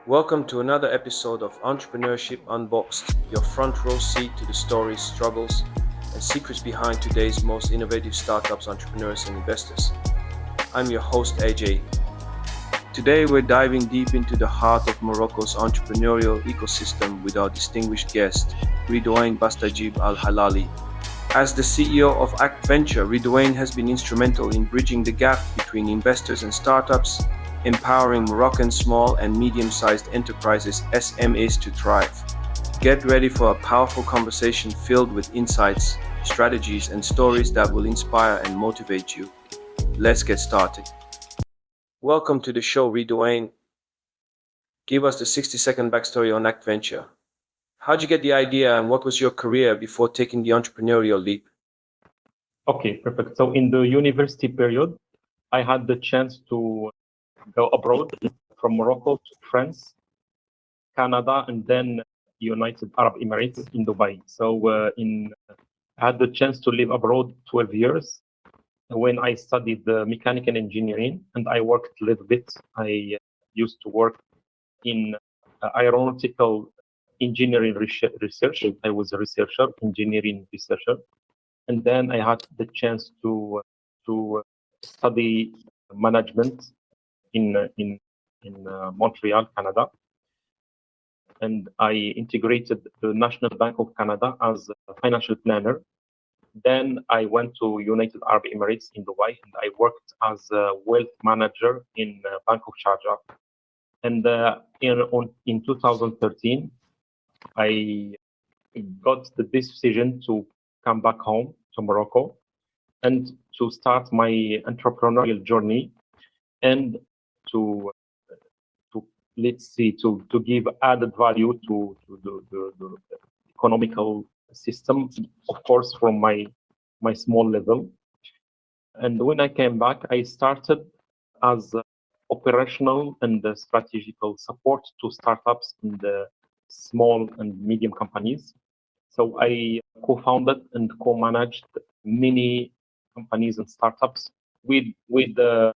Welcome to another episode of Entrepreneurship Unboxed, your front row seat to the stories, struggles, and secrets behind today's most innovative startups, entrepreneurs, and investors. I'm your host, AJ. Today, we're diving deep into the heart of Morocco's entrepreneurial ecosystem with our distinguished guest, Redouane Bastajib Al Hilali. As the CEO of Act Venture, Redouane has been instrumental in bridging the gap between investors and startups, empowering Moroccan small and medium-sized enterprises (SMEs) to thrive. Get ready for a powerful conversation filled with insights, strategies, and stories that will inspire and motivate you. Let's get started. Welcome to the show, Redouane. Give us the 60-second backstory on Act Venture. How'd you get the idea and what was your career before taking the entrepreneurial leap? Okay, perfect. So in the university period, I had the chance to go abroad from Morocco to France, Canada, and then United Arab Emirates in Dubai. I had the chance to live abroad 12 years when I studied mechanical engineering, and I worked a little bit. I used to work in aeronautical engineering research. I was a researcher, engineering researcher. And then I had the chance to study management in Montreal, Canada, and I integrated the National Bank of Canada as a financial planner. Then I went to United Arab Emirates in Dubai, and I worked as a wealth manager in Bank of Sharjah. And in 2013, I got the decision to come back home to Morocco and to start my entrepreneurial journey and to give added value to the economical system, of course, from my small level. And when I came back, I started as operational and strategical support to startups in the small and medium companies. So I co-founded and co-managed many companies and startups with the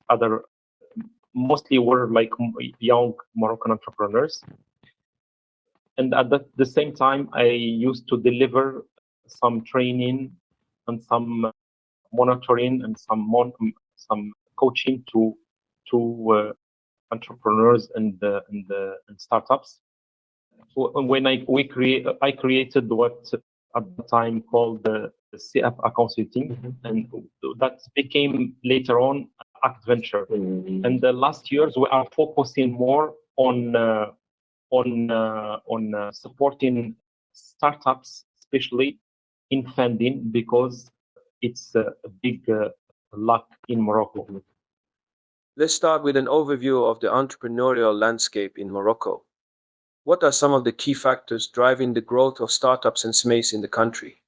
other, mostly were like young Moroccan entrepreneurs. And at the same time, I used to deliver some training and some monitoring and some coaching to entrepreneurs and startups. When I created what at the time called the CFA consulting, and that became later on Act Venture. And the last years we are focusing more on supporting startups, especially in funding, because it's a big lack in Morocco. Let's start with an overview of the entrepreneurial landscape in Morocco. What are some of the key factors driving the growth of startups and SMEs in the country?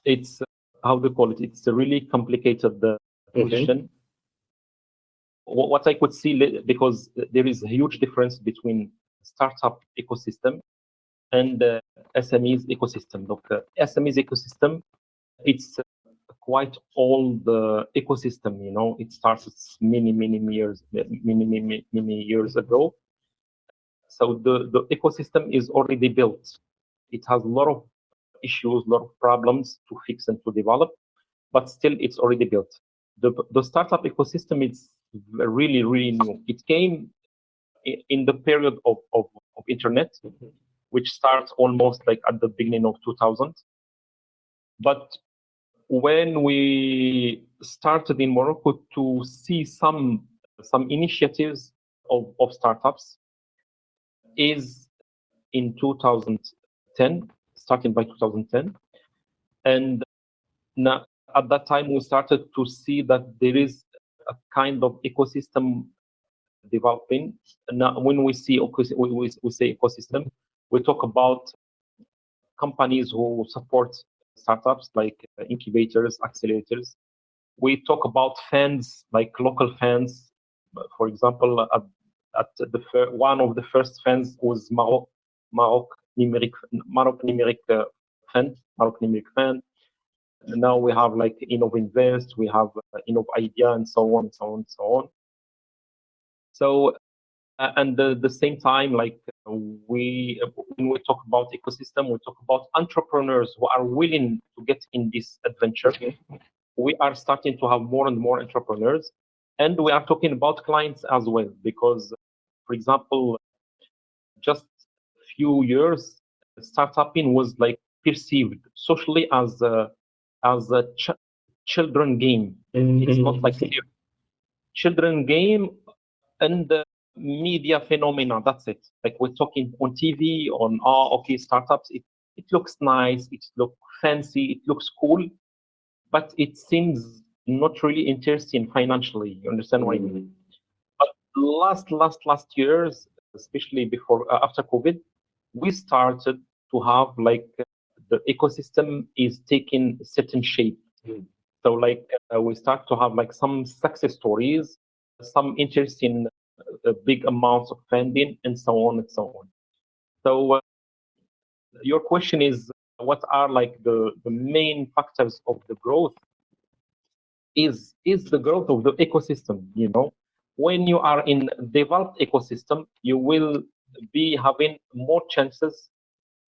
It's how do you call it? It's a really complicated question. What I could see, because there is a huge difference between startup ecosystem and SMEs ecosystem. Look, SMEs ecosystem, it's quite old ecosystem. You know, it started many years ago. So the ecosystem is already built. It has a lot of issues, a lot of problems to fix and to develop, but still it's already built. The startup ecosystem is really new. It came in the period of internet, which starts almost like at the beginning of 2000. But when we started in Morocco to see some initiatives of startups is in 2010, starting by 2010. And now, at that time, we started to see that there is a kind of ecosystem developing. Now, when we say ecosystem, we talk about companies who support startups like incubators, accelerators. We talk about funds, like local funds. For example, one of the first funds was Maroc Numeric Fund. Now we have like Innovinvest, we have Innov Idea, and so on. So and the same time, like when we talk about ecosystem, we talk about entrepreneurs who are willing to get in this adventure. We are starting to have more and more entrepreneurs, and we are talking about clients as well, because, for example, just few years, startupping was like perceived socially as a children game. It's not like serious. Children game and the media phenomena. That's it. Like we're talking on TV, on okay, startups. It looks nice. It looks fancy. It looks cool, but it seems not really interesting financially. You understand what I mean? But last years, especially before after COVID, we started to have like the ecosystem is taking certain shape. So like we start to have like some success stories, some interesting big amounts of funding, and so on and so on. So your question is, what are like the main factors of the growth? Is the growth of the ecosystem. You know, when you are in developed ecosystem, you will be having more chances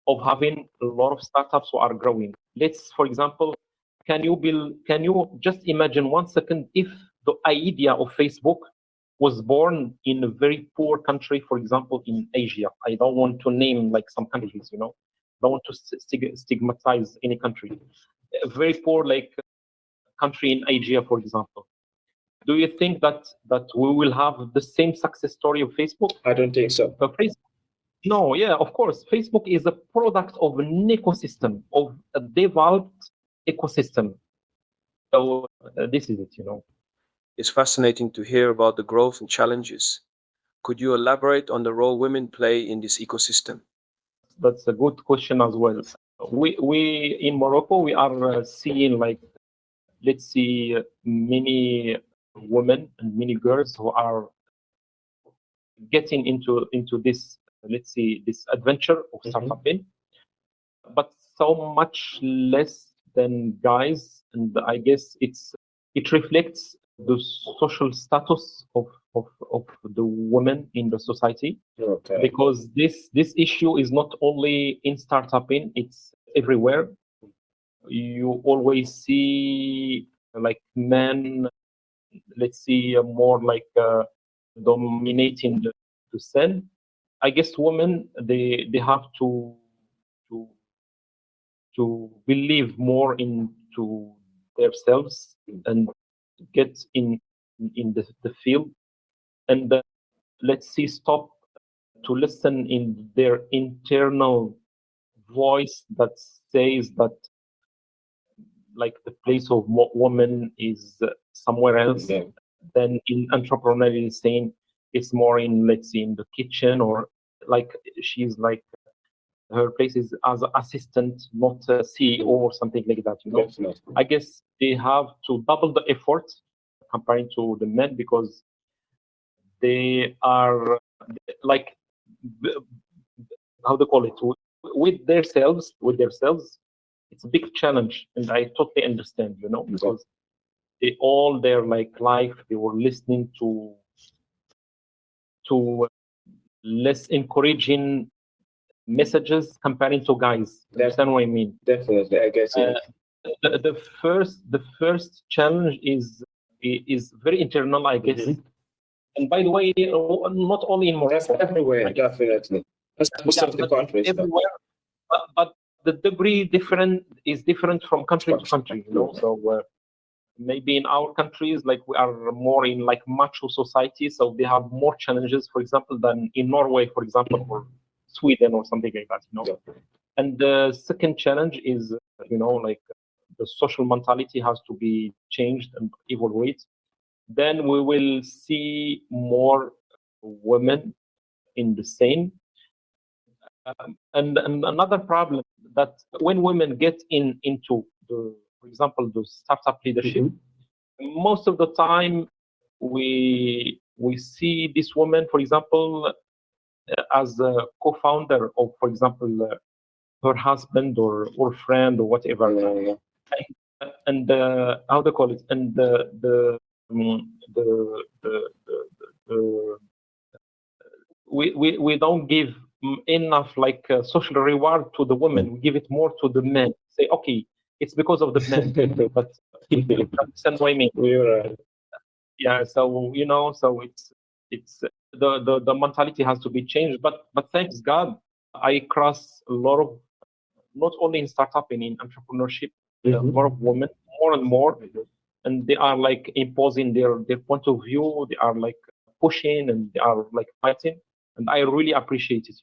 of having a lot of startups who are growing. Let's, for example, can you just imagine 1 second if the idea of Facebook was born in a very poor country, for example, in Asia. I don't want to name like some countries, you know, don't want to stigmatize any country. A very poor like country in Asia, for example. Do you think that we will have the same success story of Facebook? I don't think so. No, yeah, of course. Facebook is a product of an ecosystem, of a developed ecosystem. So this is it, you know. It's fascinating to hear about the growth and challenges. Could you elaborate on the role women play in this ecosystem? That's a good question as well. We in Morocco, we are seeing like, let's see, many women and many girls who are getting into this, let's see, this adventure of startupping, but so much less than guys. And I guess it reflects the social status of the women in the society. Okay. Because this issue is not only in startupping, it's everywhere. You always see like men, let's see, more like dominating the scene. I guess women, they have to believe more into themselves and get in the field, and let's see, stop to listen in their internal voice that says that like the place of woman is somewhere else. Then in entrepreneurial saying it's more in, let's see, in the kitchen, or like she's like her place is as an assistant, not a CEO or something like that. You know, Definitely. I guess they have to double the effort comparing to the men, because they are like, how they call it, with themselves. It's a big challenge, and I totally understand. You know, because they all their like life they were listening to less encouraging messages comparing to guys. Understand what I mean? Definitely, I guess it. The first challenge is very internal, I guess. And by the way, not only in Morocco, That's everywhere, definitely. That's most of the countries. Everywhere, but the degree is different from country to country. You know, so maybe in our countries, like we are more in like macho society, so they have more challenges, for example, than in Norway, for example, or Sweden or something like that. You know, and the second challenge is, you know, like the social mentality has to be changed and evaluated. Then we will see more women in the scene. And another problem that when women get into the, for example, the startup leadership, most of the time we see this woman, for example, as a co-founder of, for example, her husband or friend or whatever. And how they call it, and the we don't give enough like social reward to the women. We give it more to the men. Say, okay, it's because of the men, but you understand what I mean? Yeah. So so it's the mentality has to be changed. But thanks God, I cross a lot of, not only in startup and in entrepreneurship, a lot of women, more and more, and they are like imposing their point of view. They are like pushing and they are like fighting, and I really appreciate it.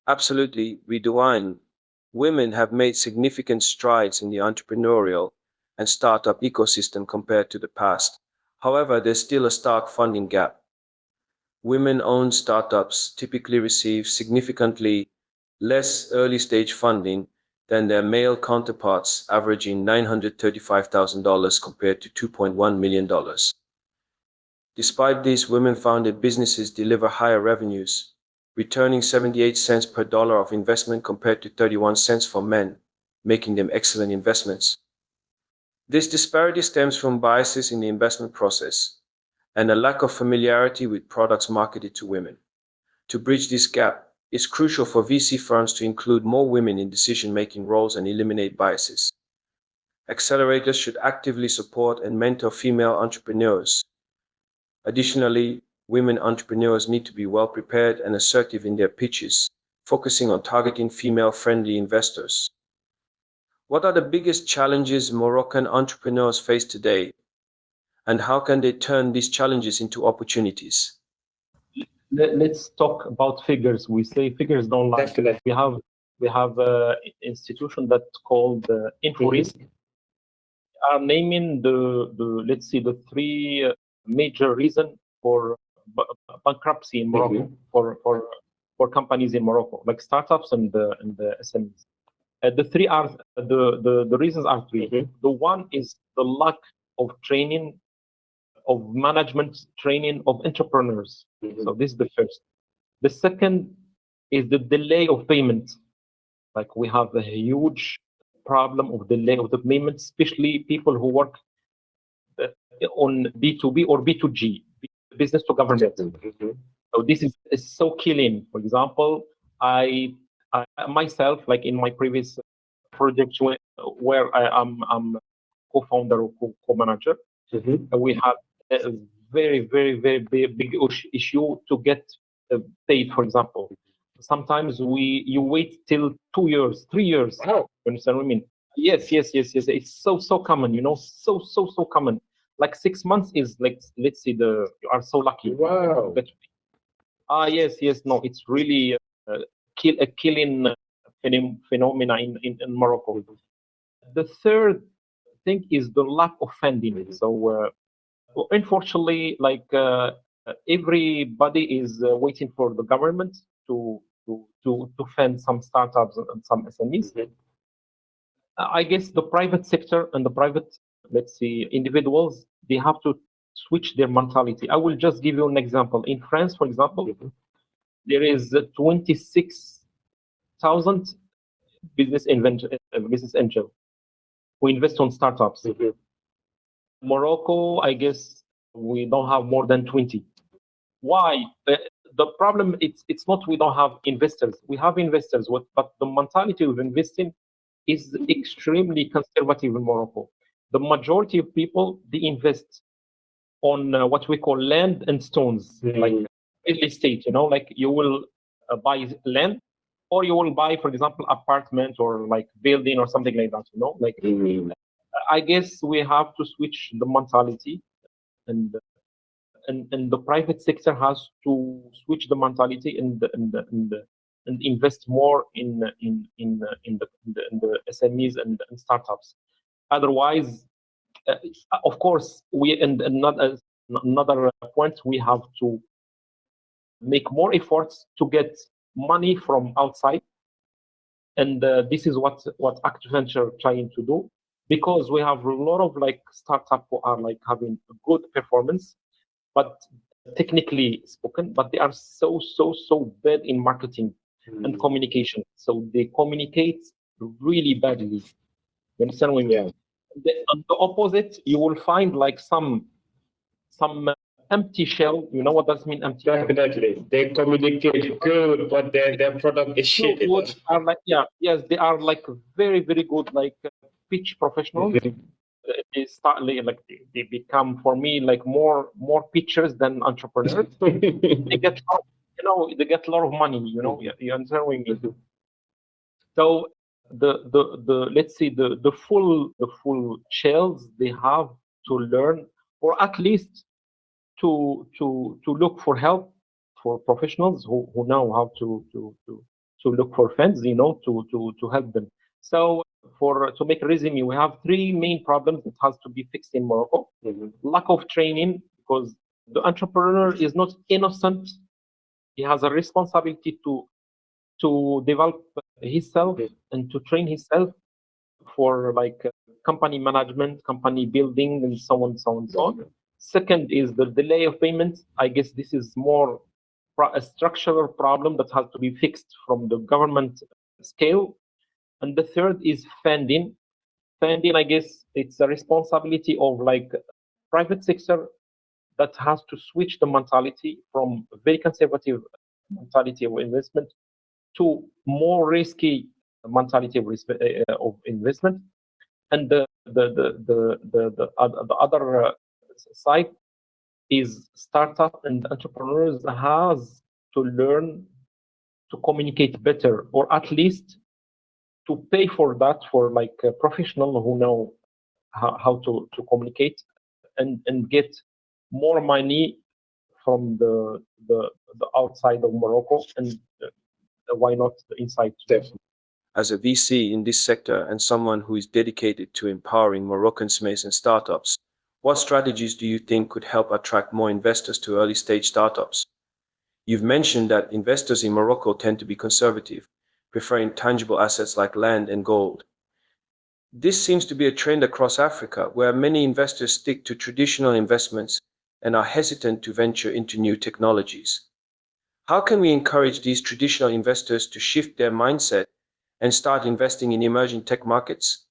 Absolutely, Redouane. Women have made significant strides in the entrepreneurial and startup ecosystem compared to the past. However, there's still a stark funding gap. Women-owned startups typically receive significantly less early-stage funding than their male counterparts, averaging $935,000 compared to $2.1 million. Despite this, women-founded businesses deliver higher revenues, returning 78 cents per dollar of investment compared to 31 cents for men, making them excellent investments. This disparity stems from biases in the investment process and a lack of familiarity with products marketed to women. To bridge this gap, it's crucial for VC firms to include more women in decision-making roles and eliminate biases. Accelerators should actively support and mentor female entrepreneurs. Additionally, women entrepreneurs need to be well prepared and assertive in their pitches, focusing on targeting female-friendly investors. What are the biggest challenges Moroccan entrepreneurs face today, and how can they turn these challenges into opportunities? Let's talk about figures. We say figures don't lie. Definitely. We have an institution that's called InfoRisk. Are naming the let's see the three major reason for bankruptcy in Morocco for companies in Morocco, like startups and the SMEs. The three are the reasons are three. The one is the lack of training, of management training of entrepreneurs. So this is the first. The second is the delay of payment. Like we have a huge problem of delay of the payment, especially people who work on B2B or B2G, business to government. So this is so killing. For example, I myself, like in my previous project where I'm co-founder or co-manager, we have a very big issue to get paid. For example, sometimes you wait till 2 years, 3 years. Wow. You understand what I mean? Yes. It's so common, so common. Like 6 months is like, let's see, you are so lucky. Wow. Yes. No, it's really a killing phenomena in Morocco. The third thing is the lack of funding. So unfortunately, like everybody is waiting for the government to fund some startups and some SMEs. I guess the private sector and the private, let's see, individuals, they have to switch their mentality. I will just give you an example. In France, for example, there is 26,000 business angel who invest on startups. Morocco, I guess we don't have more than 20. Why? The problem it's not we don't have investors. We have investors, but the mentality of investing is extremely conservative in Morocco. The majority of people, they invest on what we call land and stones, like real estate. Like you will buy land, or you will buy, for example, apartment or like building or something like that. Like I guess we have to switch the mentality, and the private sector has to switch the mentality and invest more in the SMEs and startups. Otherwise, of course, another point, we have to make more efforts to get money from outside, and this is what ActVenture trying to do, because we have a lot of like startups who are like having good performance, but technically spoken, but they are so bad in marketing and communication. So they communicate really badly. You understand what I mean? On the opposite, you will find like some empty shell. You know what does mean empty shell? Definitely. They communicate good, but their product is shit. Are like, yes, they are like very, very good, like pitch professionals. They start like they become for me like more pitchers than entrepreneurs. They get they get a lot of money. You understand what I mean? So the let's say the full shells they have to learn, or at least to look for help for professionals who know how to look for funds, to help them. So to make a resume, we have three main problems that has to be fixed in Morocco. Lack of training, because the entrepreneur is not innocent. He has a responsibility to develop himself and to train himself for like company management, company building, and so on, so on, so on. Second is the delay of payments. I guess this is more a structural problem that has to be fixed from the government scale. And the third is funding. Funding, I guess it's a responsibility of like private sector that has to switch the mentality from a very conservative mentality of investment to more risky mentality of investment. And the other side is startup and entrepreneurs has to learn to communicate better, or at least to pay for that for like a professional who know how to communicate and get more money from the outside of Morocco, and why not the inside too. As a VC in this sector and someone who is dedicated to empowering Moroccan SMEs and startups, what strategies do you think could help attract more investors to early stage startups? You've mentioned that investors in Morocco tend to be conservative, preferring tangible assets like land and gold. This seems to be a trend across Africa, where many investors stick to traditional investments and are hesitant to venture into new technologies. How can we encourage these traditional investors to shift their mindset and start investing in emerging tech markets?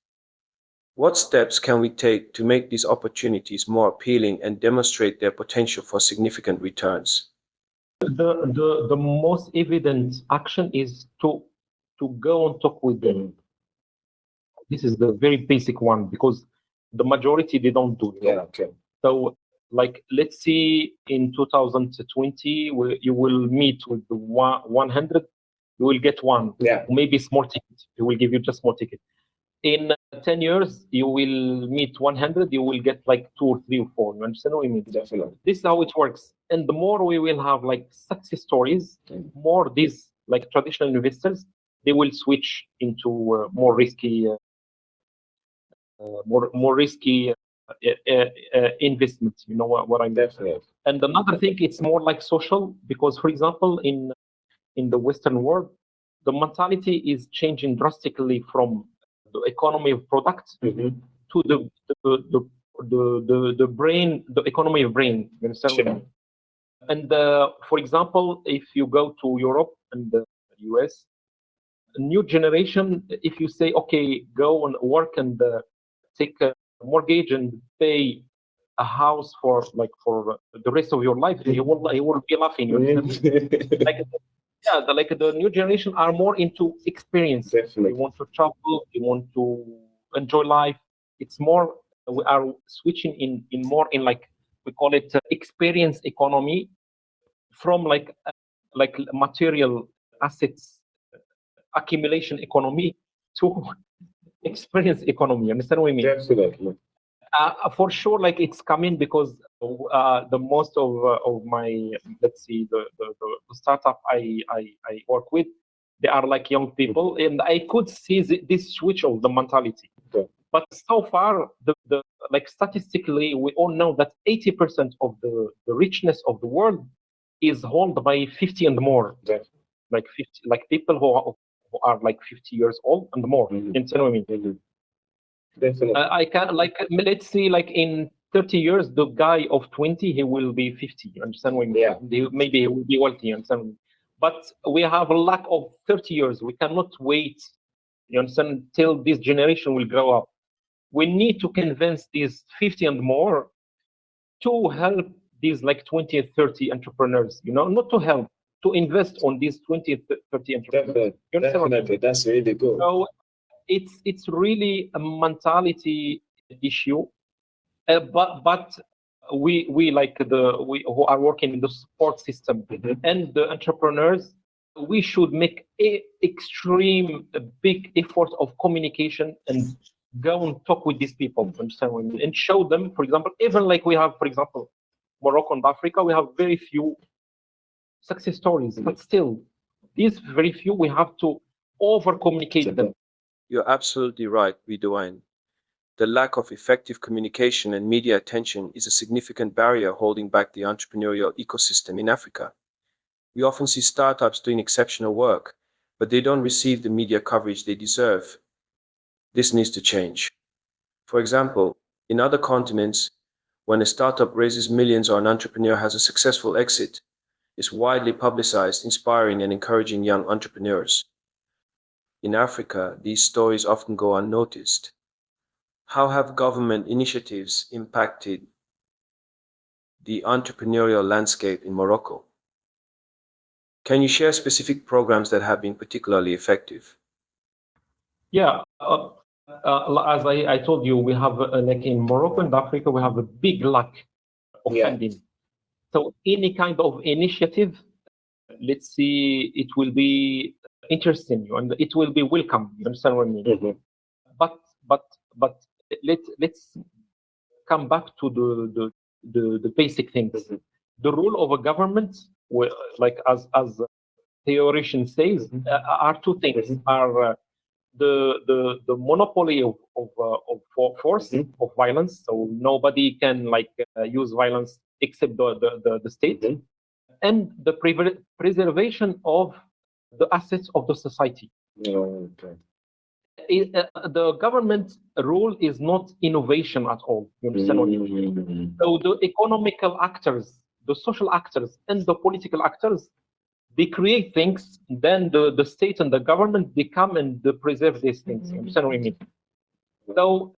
What steps can we take to make these opportunities more appealing and demonstrate their potential for significant returns? The most evident action is to go and talk with them. This is the very basic one, because the majority they don't do it. Okay. So like let's see in 2020 you will meet with the 100, you will get one. Maybe small ticket. It will give you just small ticket. In 10 years, you will meet 100, you will get like 2 or 3 or 4. You understand what I mean? Definitely. This is how it works. And the more we will have like success stories, more these like traditional investors, they will switch into more risky investment. You know what I mean? Definitely. And another thing, it's more like social, because for example, in the Western world, the mentality is changing drastically from the economy of product to the brain, the economy of brain. You understand? Sure. And for example, if you go to Europe and the US, a new generation, if you say, okay, go and work and take a mortgage and pay a house for the rest of your life, he will be laughing. You understand? The new generation are more into experience. Definitely. They want to travel, they want to enjoy life. It's more, we are switching in more in like, we call it experience economy, from like material assets accumulation economy to experience economy. Understand what I mean? Definitely. For sure, like it's coming because the most of my, let's see, the startup I work with, they are like young people, and I could see this switch of the mentality. Okay. But so far, the like statistically, we all know that 80% of the richness of the world is held by 50 and more. Definitely. Like 50, like people who are like 50 years old and more. You know what I mean? Definitely. I can, like, let's see, like in 30 years, the guy of 20, he will be 50. You understand what I mean? Maybe he will be wealthy. You understand? But we have a lack of 30 years. We cannot wait, you understand, till this generation will grow up. We need to convince these 50 and more to help these like 20 or 30 entrepreneurs, not to help, to invest on these 20 or 30 entrepreneurs. Definitely, that's really good. So it's really a mentality issue, but we like we who are working in the support system and the entrepreneurs, we should make a big effort of communication and go and talk with these people, understand what I mean? And show them, for example, even like we have, for example, Morocco and Africa, we have very few success stories, but still, these very few, we have to over communicate them. You're absolutely right, Redouane. The lack of effective communication and media attention is a significant barrier holding back the entrepreneurial ecosystem in Africa. We often see startups doing exceptional work, but they don't receive the media coverage they deserve. This needs to change. For example, in other continents, when a startup raises millions or an entrepreneur has a successful exit, it's widely publicized, inspiring and encouraging young entrepreneurs. In Africa, these stories often go unnoticed. How have government initiatives impacted the entrepreneurial landscape in Morocco? Can you share specific programs that have been particularly effective? Yeah, as I told you, we have like in Morocco and Africa, we have a big lack of funding. So any kind of initiative, let's see, it will be interesting and it will be welcome. You understand what I mean? But let's come back to the basic things. The role of a government, like as theoretician says, are two things: are the monopoly of force, of violence, so nobody can like use violence except the state, and the preservation of the assets of the society. Okay. The government role is not innovation at all. You understand what I mean? So the economical actors, the social actors, and the political actors, they create things. Then the state and the government, they come and they preserve these things. You understand what I mean? So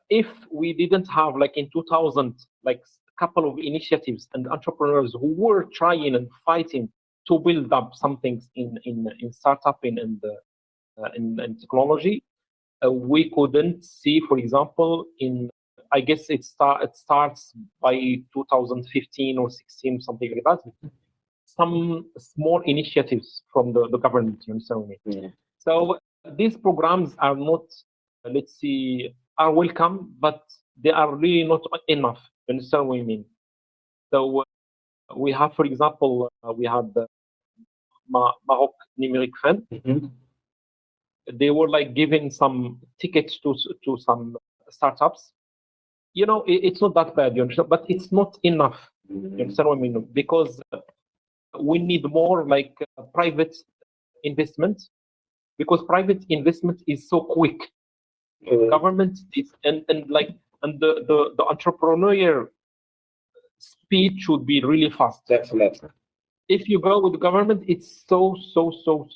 if we didn't have like in 2000 like a couple of initiatives and entrepreneurs who were trying and fighting to build up some things in startup in technology, we couldn't see, for example, I guess it starts by 2015 or 16, something like that, some small initiatives from the government, you understand me? Yeah. So these programs are not, let's see, are welcome, but they are really not enough. You understand what I mean? So we have, for example, we had the Maroc Numérique Fund. They were like giving some tickets to some startups. It's not that bad, you understand, but it's not enough. You understand what I mean? Because we need more like private investment, because private investment is so quick. Government is and the entrepreneurial speed should be really fast. Definitely. If you go with the government, it's so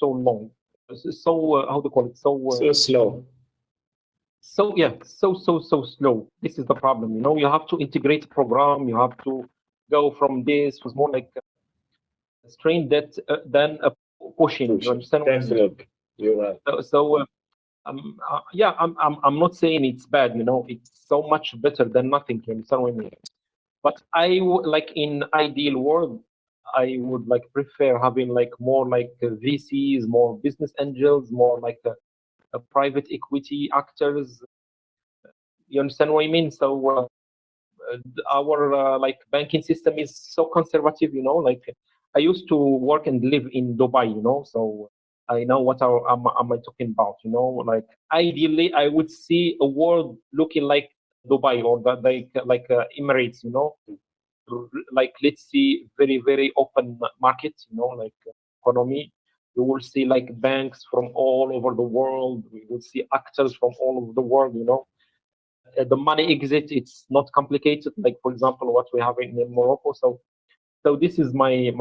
long. So how to call it? So slow. So yeah, so slow. This is the problem. You have to integrate program. You have to go from this was more like a strain that than a pushing. You understand? Definitely, you're right. Yeah, I'm not saying it's bad. It's so much better than nothing. You understand what I mean? But I would like in ideal world, I would like prefer having like more like VCs, more business angels, more like a private equity actors. You understand what I mean? So our like banking system is so conservative. Like I used to work and live in Dubai. So I know what am I talking about. Like ideally, I would see a world looking like Dubai or like Emirates. Like let's see very open market. Like economy. You will see like banks from all over the world. We will see actors from all over the world. The money exit, it's not complicated. Like for example, what we have in Morocco. So this is my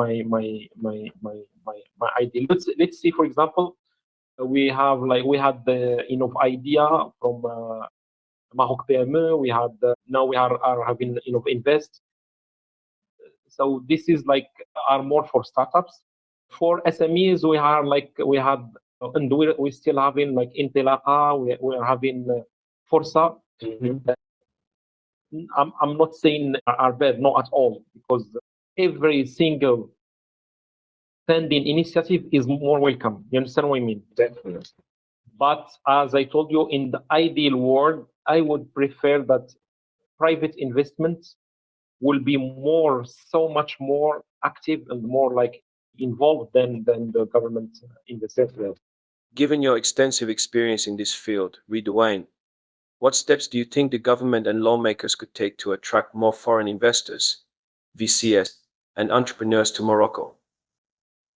idea. Let's see. For example, we had the idea from Maroc PME. We had now we are having Invest. So this is like are more for startups. For SMEs, and we still having like Intilaqa, we are having Forsa. I'm not saying are bad, not at all, because every single standing initiative is more welcome. You understand what I mean? Definitely. But as I told you, in the ideal world, I would prefer that private investments will be so much more active and more like involved than the government investment. Given your extensive experience in this field, Redouane, what steps do you think the government and lawmakers could take to attract more foreign investors, VCS, and entrepreneurs to Morocco?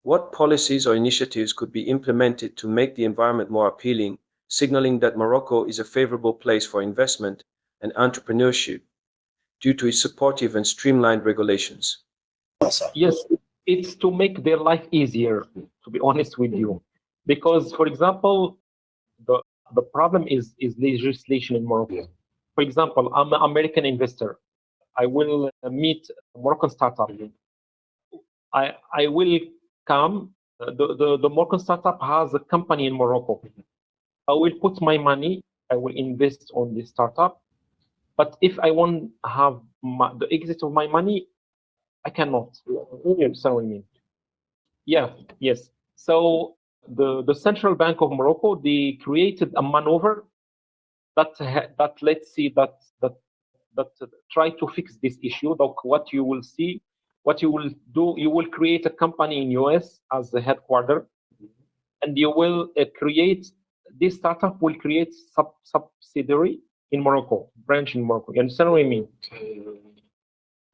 What policies or initiatives could be implemented to make the environment more appealing, signaling that Morocco is a favorable place for investment and entrepreneurship due to its supportive and streamlined regulations? Yes, it's to make their life easier, to be honest with you. Because, for example, the problem is legislation in Morocco. For example, I'm an American investor. I will meet a Moroccan startup. I will come. The Moroccan startup has a company in Morocco. I will put my money. I will invest on this startup. But if I want to have the exit of my money, I cannot. You understand what I mean? Yeah. Yes. So the Central Bank of Morocco, they created a maneuver that let's see that try to fix this issue. Like what you will see, what you will do, you will create a company in US as the headquarter, and you will create this startup will create subsidiary in Morocco, branch in Morocco. You understand what I mean?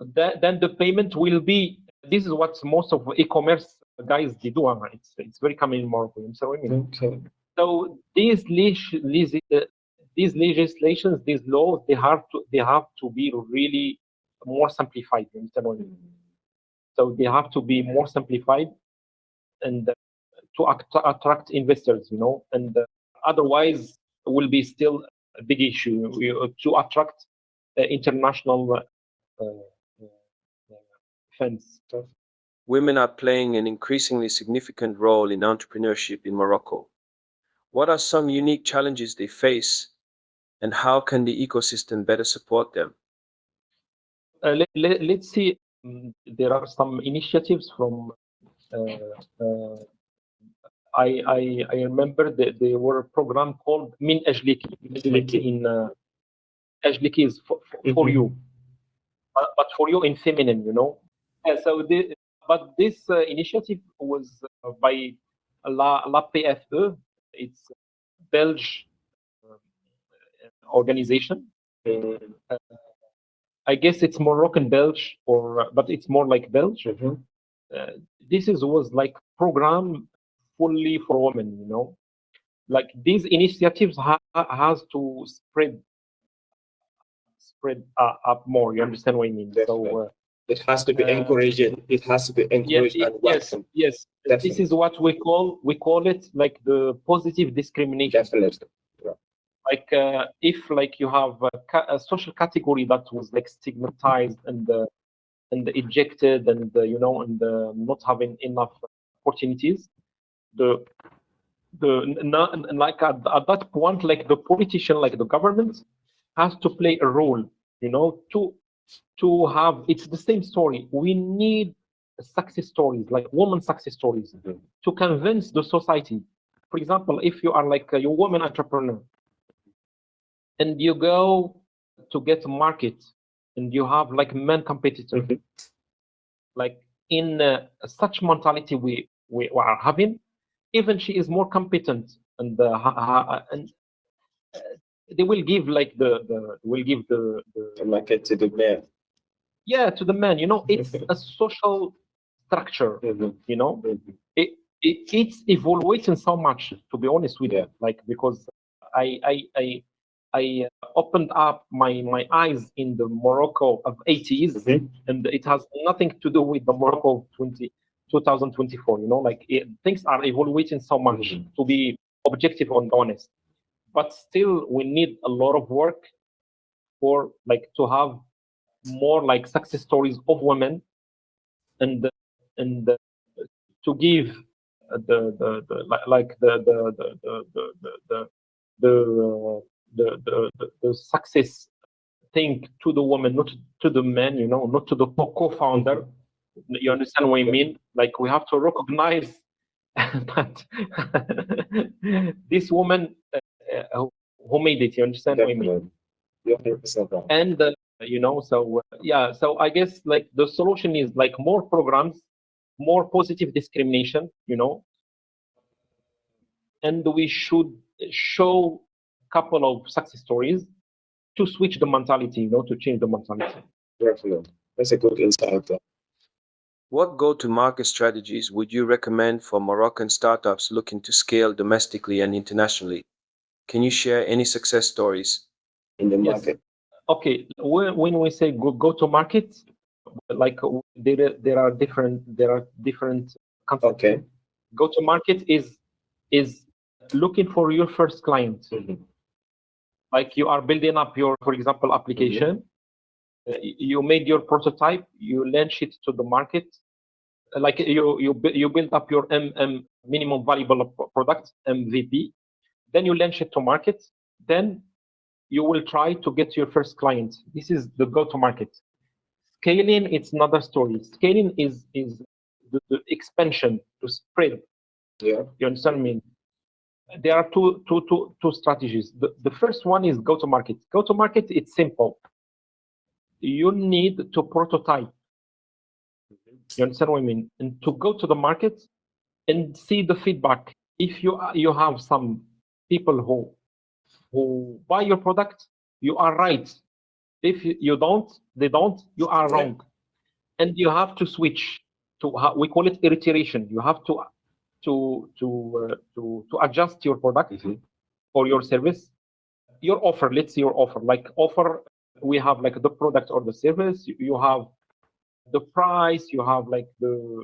Then the payment will be. This is what most of e-commerce guys they do. It's very common in Morocco. You understand what I mean? Okay. So these legislations, these laws, they have to be really more simplified. You understand what I mean? So they have to be more simplified and to attract investors, and otherwise will be still a big issue to attract international funds. Women are playing an increasingly significant role in entrepreneurship in Morocco. What are some unique challenges they face, and how can the ecosystem better support them? Let's see. There are some initiatives from. I remember that there were a program called Min Ajliki. In Ajliki is for you, but for you in feminine, Yeah, so but this initiative was by La PFE. It's Belgian organization. I guess it's Moroccan Belge, but it's more like Belge. This was like program fully for women. Like these initiatives has to spread up more. You understand what I mean? Definitely. So it has to be encouraged. It has to be encouraged and welcome. Yes. Definitely. This is what we call it like the positive discrimination. Definitely. Like if like you have a social category that was like stigmatized and ejected and and not having enough opportunities, like at that point, like the politician, like the government, has to play a role, to have. It's the same story. We need success stories, like woman success stories, to convince the society. For example, if you are like a woman entrepreneur and you go to get a market and you have like men competitors, like in such mentality we are having, even she is more competent and they will give like the market to the man. Yeah, to the man. It's a social structure. It's evaluating so much, to be honest with you. Like because I opened up my eyes in the Morocco of 80s, and it has nothing to do with the Morocco of 2024. Like things are evaluating so much, to be objective and honest. But still, we need a lot of work for like to have more like success stories of women and to give the success thing to the woman, not to the man, not to the co-founder. You understand what I mean? Like, we have to recognize that this woman who made it. You understand what I mean? You're 100% right. And so I guess like the solution is like more programs, more positive discrimination, and we should show a couple of success stories to switch the mentality, to change the mentality. Definitely. That's a good insight. What go-to-market strategies would you recommend for Moroccan startups looking to scale domestically and internationally? Can you share any success stories? In the Yes. market. Okay. When we say go to market, like there are different concepts. Okay. Go to market is looking for your first client. Like, you are building up your, for example, application. You made your prototype, you launch it to the market. Like, you build up your minimum valuable product, MVP. Then you launch it to market. Then you will try to get your first client. This is the go-to-market. Scaling, it's another story. Scaling is the expansion, to spread. Yeah. You understand me? There are two strategies. The first one is go-to-market. Go-to-market, it's simple. You need to prototype. You understand what I mean? And to go to the market and see the feedback. If you have some people who buy your product, you are right. If they don't, you are wrong. And you have to switch to, we call it iteration. You have to adjust your product or your service, your offer. Let's say your offer. Like, offer, we have like the product or the service. You have the price. You have like the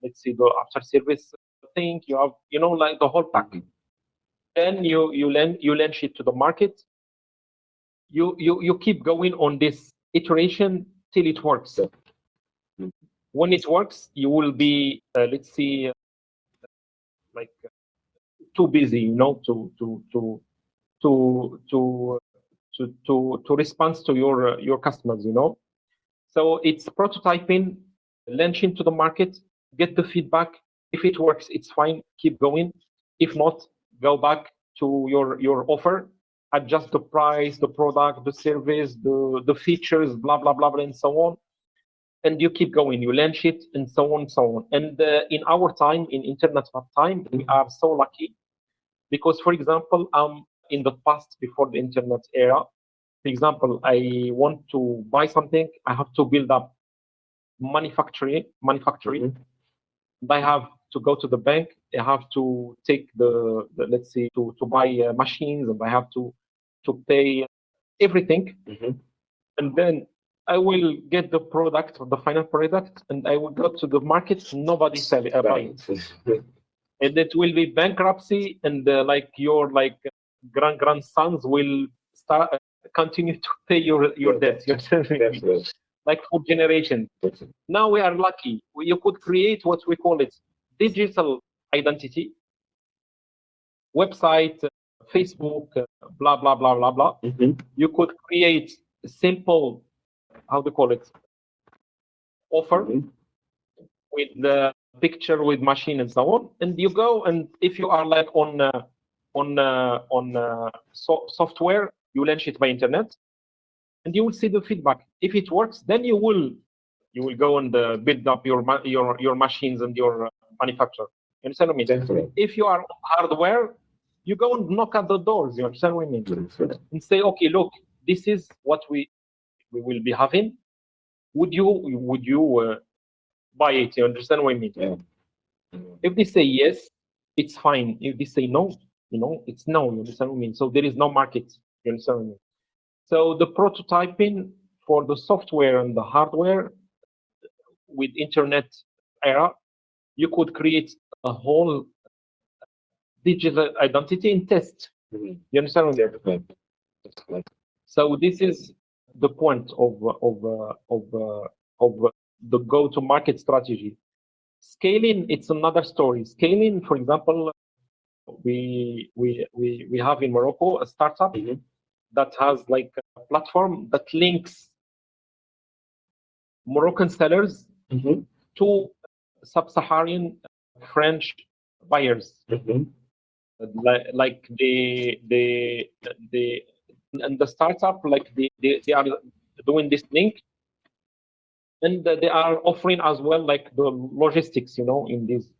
let's say the after service thing. You have like the whole package. Then you launch it to the market. You keep going on this iteration till it works. When it works, you will be let's see like too busy, to respond to your customers, So it's prototyping, launching to the market, get the feedback. If it works, it's fine. Keep going. If not, go back to your offer, adjust the price, the product, the service, the features, blah blah blah, and so on. And you keep going, you launch it, and so on, so on. And in our time, in internet time, we are so lucky because, for example, in the past, before the internet era, for example, I want to buy something, I have to build up manufacturing. I have to go to the bank. I have to take the let's say to buy machines, and I have to pay everything, and then I will get the product, the final product, and I will go to the market. Nobody sell it, buy it, and it will be bankruptcy. And like your grandsons will start continue to pay your debt. Like for generations. Now we are lucky. You could create what we call it digital identity, website, Facebook, blah blah blah blah blah. You could create a simple, how to call it, offer with the picture, with machine, and so on. And you go, and if you are like on software, you launch it by internet, and you will see the feedback. If it works, then you will go and build up your machines and your manufacturer. You understand what I mean? Definitely. If you are hardware, you go and knock at the doors. You understand what I mean? And say, okay, look, this is what we will be having. Would you buy it? You understand what I mean? Yeah. If they say yes, it's fine. If they say no, it's no. You understand what I mean? So there is no market. You understand what I mean? So the prototyping for the software and the hardware with internet era, you could create a whole digital identity and test. You understand what I mean? So this is the point of the go-to-market strategy. Scaling, it's another story. Scaling, for example, we have in Morocco a startup that has like a platform that links Moroccan sellers to sub-Saharan French buyers. Like and the startup, like they are doing this link, and they are offering as well like the logistics, in these.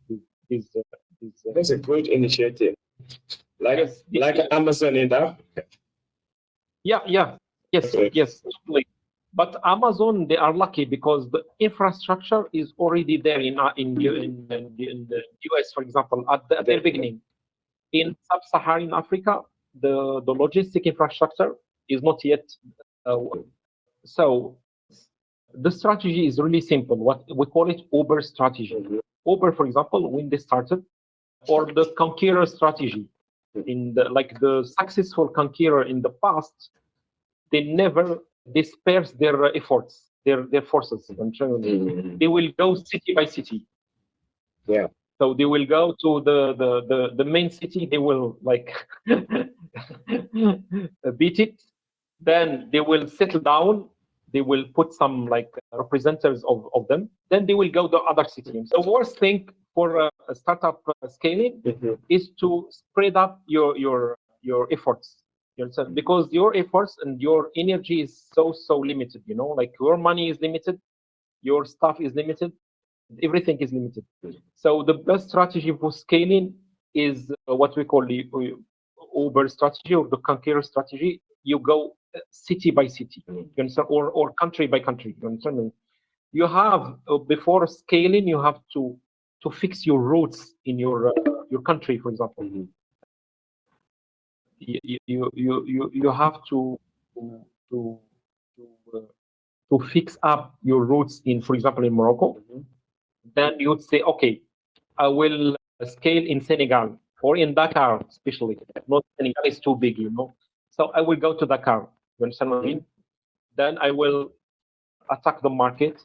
That's a great initiative. Like Amazon in that. Yes, totally. But Amazon, they are lucky because the infrastructure is already there in the US, for example, at the very beginning. In sub-Saharan Africa, the logistic infrastructure is not yet. So the strategy is really simple. What we call it Uber strategy. Uber, for example, when they started, or the conqueror strategy, the successful conqueror in the past, they never disperse their efforts, their forces. They will go city by city. Yeah. So they will go to the main city. They will like beat it. Then they will settle down. They will put some like representatives of them. Then they will go to other cities. The worst thing for a startup scaling is to spread up your efforts. You understand? Because your efforts and your energy is so limited. Like your money is limited, your stuff is limited, everything is limited. So the best strategy for scaling is what we call the Uber strategy or the conqueror strategy. You go city by city, you understand, or country by country. You understand? You have before scaling, you have to fix your roots in your country, for example. You have to fix up your roots in, for example, in Morocco. Then you would say, okay, I will scale in Senegal or in Dakar, especially. Not Senegal is too big, So I will go to Dakar. You understand what I mean? Then I will attack the market.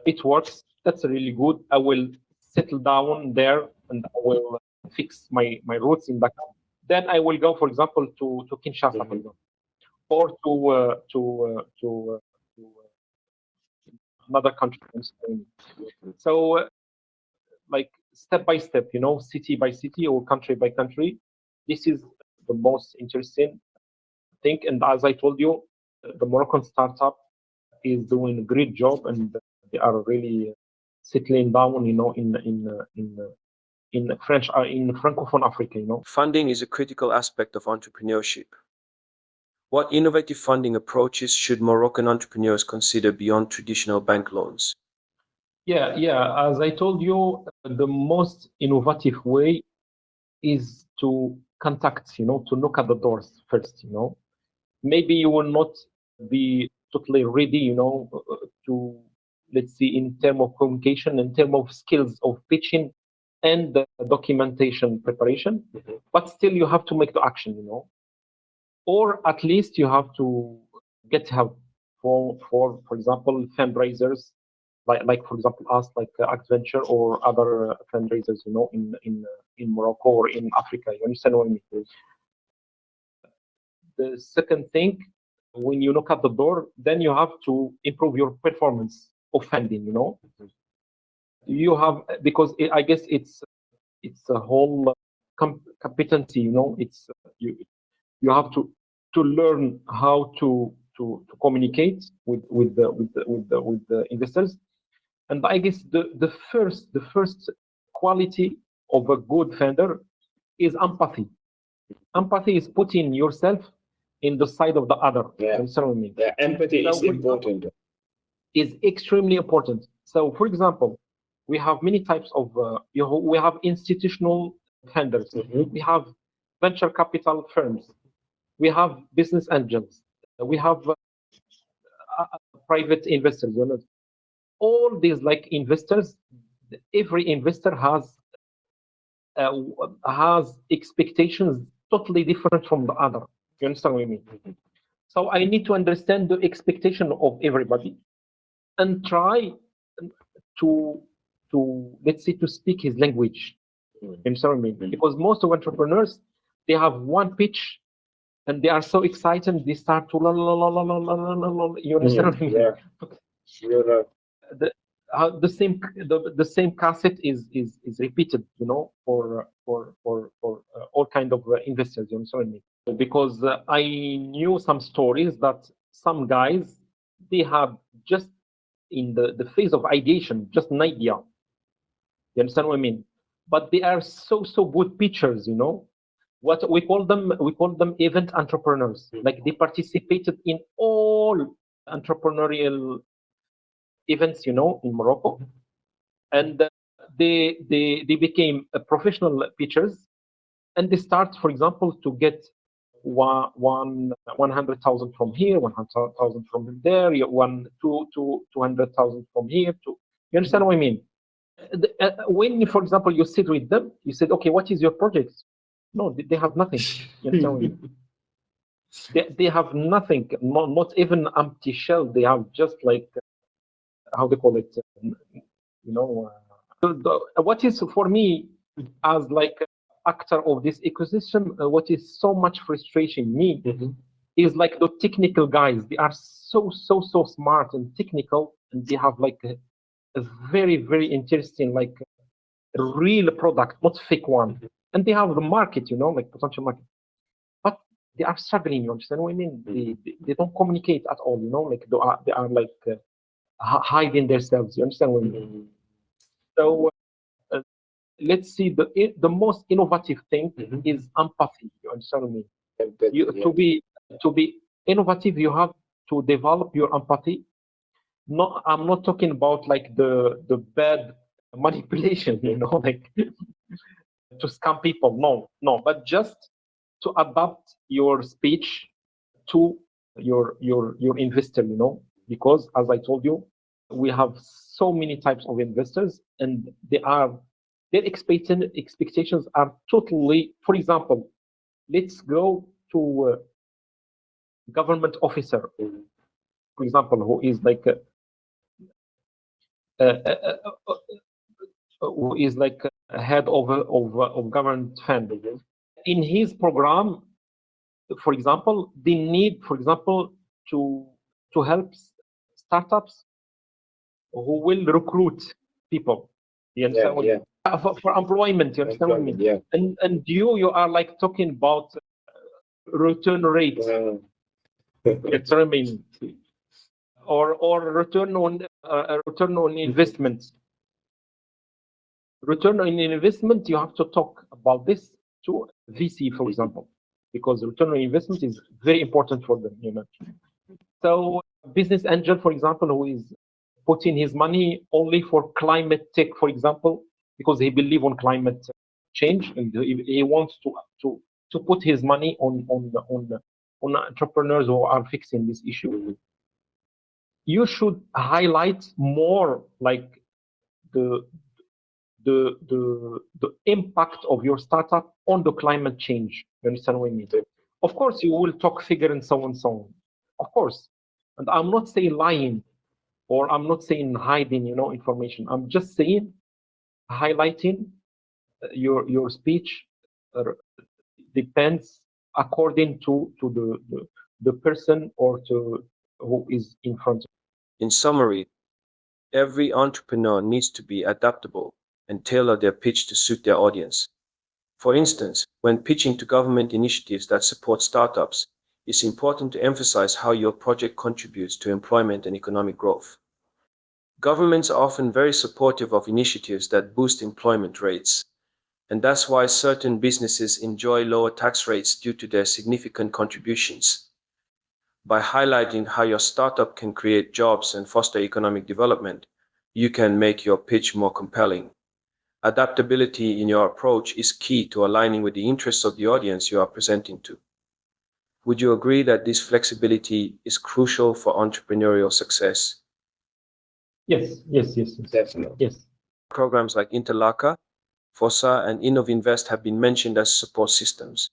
It works. That's really good. I will settle down there and I will fix my roots in Dakar. Then I will go, for example, to Kinshasa, for example, or to another country. So, like step by step, city by city or country by country. This is the most interesting thing. And as I told you, the Moroccan startup is doing a great job, and they are really settling down, in French, in Francophone Africa, Funding is a critical aspect of entrepreneurship. What innovative funding approaches should Moroccan entrepreneurs consider beyond traditional bank loans? Yeah. As I told you, the most innovative way is to contact, to knock at the doors first, Maybe you will not be totally ready, to, let's see, in terms of communication, in terms of skills of pitching and documentation preparation, but still you have to make the action, or at least you have to get help for example, fundraisers, like for example us, like Actventure or other fundraisers, in Morocco or in Africa. You understand what I mean? The second thing, when you knock at the door, then you have to improve your performance of funding. You have, because I guess it's a whole competency. It's you have to learn how to communicate with the investors. And I guess the first quality of a good funder is empathy. Empathy is putting yourself in the side of the other. Yeah. Yeah, empathy is important. Is extremely important. So, for example, we have many types of. We have institutional funders. We have venture capital firms. We have business angels. We have private investors. All these like investors. Every investor has expectations totally different from the other. You understand what I mean? So I need to understand the expectation of everybody and try to let's say to speak his language. You understand what I mean? Because most of entrepreneurs, they have one pitch and they are so excited, they start to la la la la la la la la la. You understand what I mean? Yeah. You're right. The same cassette is repeated, you know, for all kind of investors. You understand what I mean? Because I knew some stories that some guys, they have just in the phase of ideation, just an idea. You understand what I mean? But they are so good pitchers, you know. What we call them event entrepreneurs. Like they participated in all entrepreneurial events, you know, in Morocco, and they became professional pitchers, and they start, for example, to get 100,000 from here, 100,000 from there, 200,000 from here. You understand what I mean? When, for example, you sit with them, you said, okay, what is your project? No, they have nothing. You understand what I mean? They have nothing, not even empty shell. They have just like, how they call it, you know. What is for me as like actor of this ecosystem, what is so much frustration me is like the technical guys. They are so smart and technical, and they have like a very interesting, like a real product, not fake one. And they have the market, you know, like potential market. But they are struggling, you understand what I mean? They don't communicate at all, you know, like they are like hiding themselves, you understand what I mean? So let's see, the most innovative thing is empathy, you understand what I mean? To be innovative, you have to develop your empathy. No, I'm not talking about like the bad manipulation, you know, like to scam people. No, but just to adapt your speech to your investor, you know, because as I told you, we have so many types of investors, and their expectations are totally. For example, let's go to government officer, for example, who is like who is like a head of government fund. In his program, for example, they need, for example, to help startups who will recruit people. You understand what I mean? For employment, you understand what I mean? Yeah. And you are like talking about return rate. You understand what I mean? Or return on investment. Return on investment, you have to talk about this to VC, for example, because return on investment is very important for them, you know. So business angel, for example, who is putting his money only for climate tech, for example, because he believes on climate change, and he wants to put his money on entrepreneurs who are fixing this issue. You should highlight more like the impact of your startup on the climate change. You understand what I mean? Of course, you will talk figure and so on, of course. And I'm not saying lying, or I'm not saying hiding, you know, information. I'm just saying highlighting your speech depends according to the person or to who is in front of you. In summary, every entrepreneur needs to be adaptable and tailor their pitch to suit their audience. For instance, when pitching to government initiatives that support startups, it's important to emphasize how your project contributes to employment and economic growth. Governments are often very supportive of initiatives that boost employment rates, and that's why certain businesses enjoy lower tax rates due to their significant contributions. By highlighting how your startup can create jobs and foster economic development, you can make your pitch more compelling. Adaptability in your approach is key to aligning with the interests of the audience you are presenting to. Would you agree that this flexibility is crucial for entrepreneurial success? Yes. Definitely. Yes. Programs like Interlaca, FOSA, and Innovinvest have been mentioned as support systems.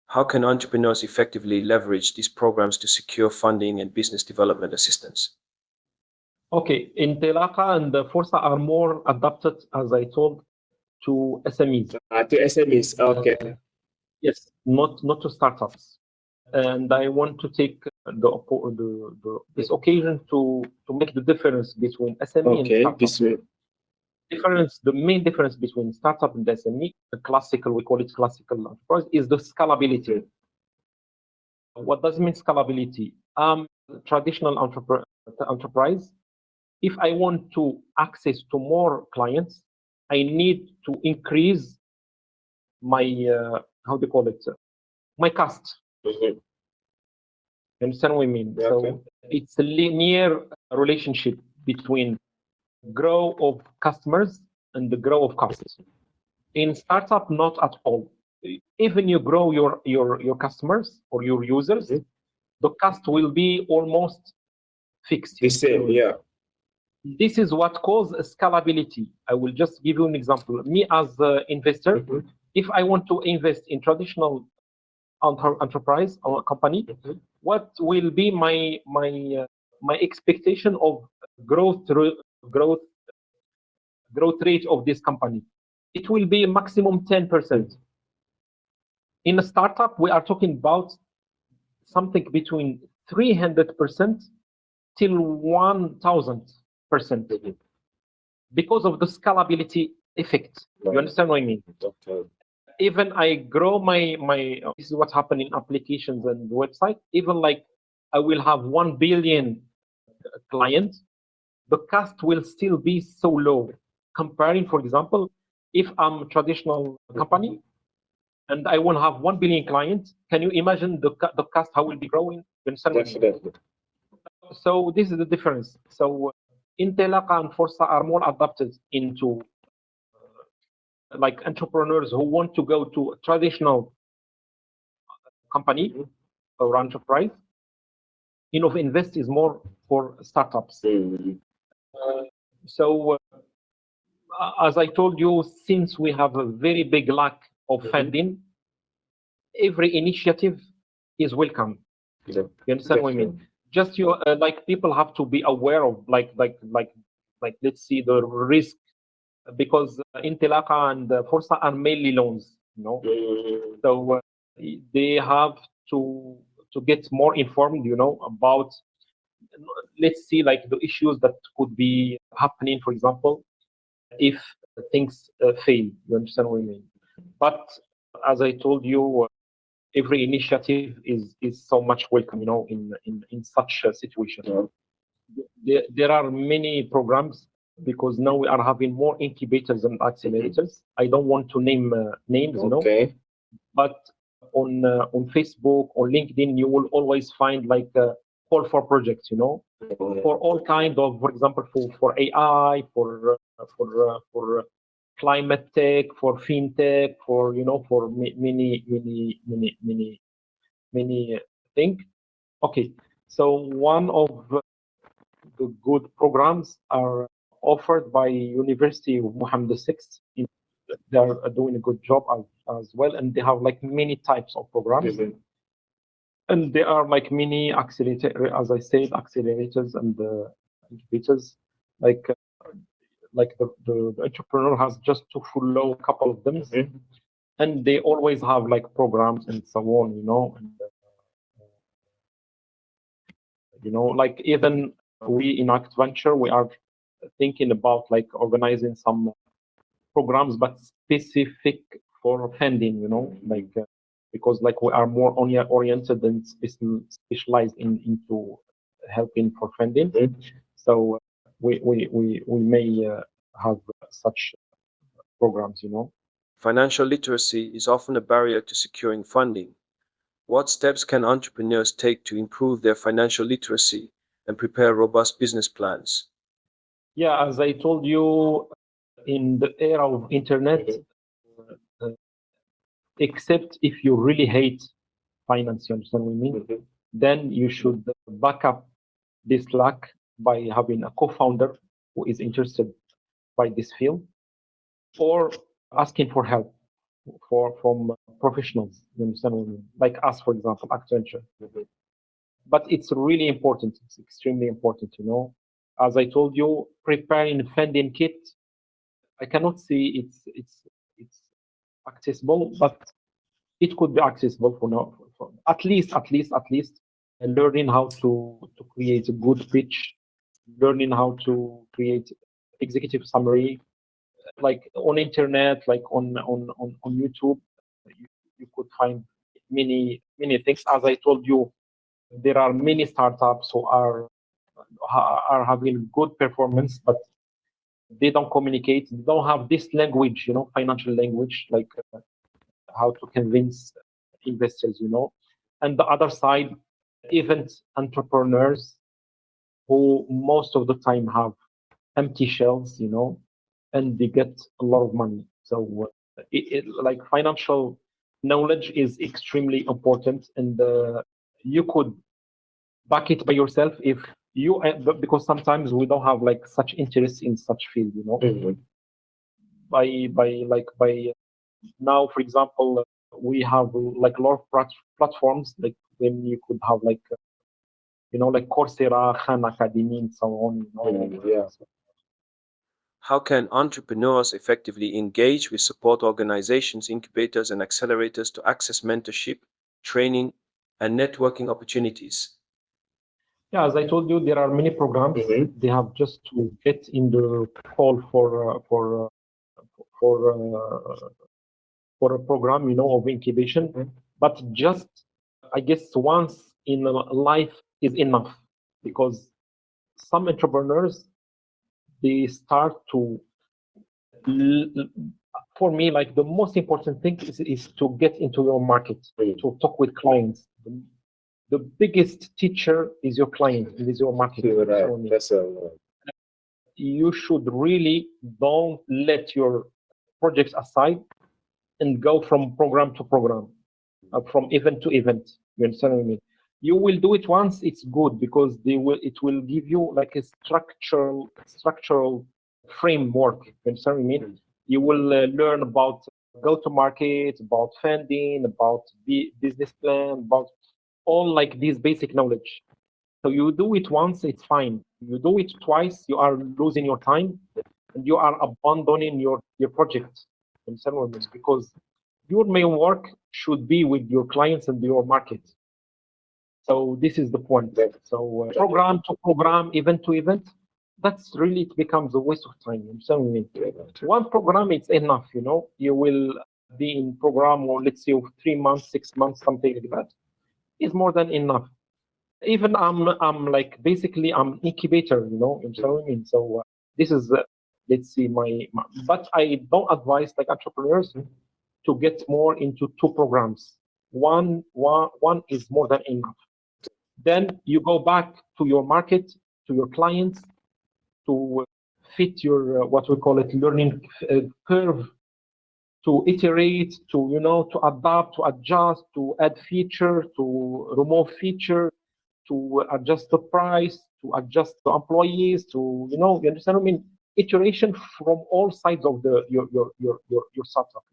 How can entrepreneurs effectively leverage these programs to secure funding and business development assistance? Okay, Intelaka and the Forza are more adapted, as I told, to SMEs. To SMEs. Okay. Yes, not to startups. And I want to take this occasion to make the difference between SME and Okay. startup. This way. The main difference between startup and SME, the classical, we call it classical enterprise, is the scalability. What does it mean scalability? Traditional enterprise, if I want to access to more clients, I need to increase my how do you call it? My cost. Mhm. You understand what I mean? Yeah, okay. So it's a linear relationship between growth of customers and the growth of costs. In startup, not at all. Even you grow your customers or your users, Mhm. the cost will be almost fixed. The same. Yeah. This is what causes scalability. I will just give you an example. Me as an investor, Mhm. if I want to invest in traditional enterprise or company, Mhm. what will be my expectation of growth growth growth rate of this company? It will be maximum 10%. In a startup, we are talking about something between 300% till 1000% because of the scalability effect. You understand what I mean? Okay. Even I grow my this is what happened in applications and website. Even like I will have 1 billion clients, the cost will still be so low. Comparing, for example, if I'm a traditional company and I want to have 1 billion clients, can you imagine the cost how will be growing? You understand what I mean? Definitely. So this is the difference. So Intelaqa and Forza are more adapted into like entrepreneurs who want to go to a traditional company or enterprise. Invest is more for startups. Mhm. So as I told you, since we have a very big lack of funding, every initiative is welcome. Yeah. You understand what I mean? Just like people have to be aware of like let's see the risk because Intelaka and Forza are mainly loans, Mhm. So they have to get more informed, about let's see like the issues that could be happening, for example, if things fail. You understand what I mean? But as I told you, every initiative is so much welcome, in such a situation. There are many programs because now we are having more incubators and accelerators. I don't want to name names, Okay. but on Facebook or LinkedIn, you will always find like a call for projects, for all kind of, for example, for AI, for climate tech, for fintech, for many things. Okay, so one of the good programs are offered by University of Mohammed VI. They are doing a good job as well, and they have like many types of programs. Mhm. And there are like many as I said, accelerators and incubators. Like the entrepreneur has just to follow a couple of them, Mhm. and they always have like programs and so on, And like even we in Act Venture, we are thinking about like organizing some programs, but specific for funding, like because like we are more oriented and specialized into helping for funding. Mhm. So we may have such programs, Financial literacy is often a barrier to securing funding. What steps can entrepreneurs take to improve their financial literacy and prepare robust business plans? Yeah, as I told you, in the era of internet, uh, except if you really hate finance, you understand what I mean? Mhm. Then you should back up this lack by having a co-founder who is interested by this field or asking for help from professionals. You understand what I mean? Like us, for example, Accenture. But it's really important. It's extremely important, as I told you, preparing a funding kit, I cannot see it's accessible, but it could be accessible for now. For at least, and learning how to create a good pitch, learning how to create executive summary, like on internet, like on YouTube, you could find many things. As I told you, there are many startups who are having good performance, but they don't communicate. They don't have this language, financial language, like how to convince investors, And the other side, event entrepreneurs who most of the time have empty shells, and they get a lot of money. So like financial knowledge is extremely important, and you could back it by yourself if you, because sometimes we don't have like such interest in such field, by now, for example, we have like a lot of platforms, like when you could have like like Coursera, Khan Academy, and so on. Yeah. How can entrepreneurs effectively engage with support organizations, incubators, and accelerators to access mentorship, training, and networking opportunities? Yeah, as I told you, there are many programs. Mhm. They have just to get in the call for a program, of incubation. But just, I guess, once in life is enough, because some entrepreneurs, they start to, for me, like the most important thing is to get into your market, to talk with clients. The biggest teacher is your client, is your market. You're right. So That's a you should really don't let your projects aside and go from program to program, from event to event. You understand what I mean? You will do it once, it's good, because it will give you like a structural framework. You understand what I mean? You will learn about go to market, about funding, about business plan, about all like this basic knowledge. So you do it once, it's fine. You do it twice, you are losing your time, and you are abandoning your project. You understand what I mean? Because your main work should be with your clients and your market. So this is the point. So program to program, event to event, that's really, it becomes a waste of time. You understand what I mean? One program is enough. You will be in program, or let's say 3 months, 6 months, something like that. Is more than enough. Even I'm like basically I'm incubator. You understand what I mean? So this is let's see but I don't advise like entrepreneurs to get more into 2 programs. One is more than enough. Then you go back to your market, to your clients, to fit your what we call it learning curve, to iterate, to adapt, to adjust, to add feature, to remove feature, to adjust the price, to adjust the employees, to you understand what I mean? Iteration from all sides of your startup.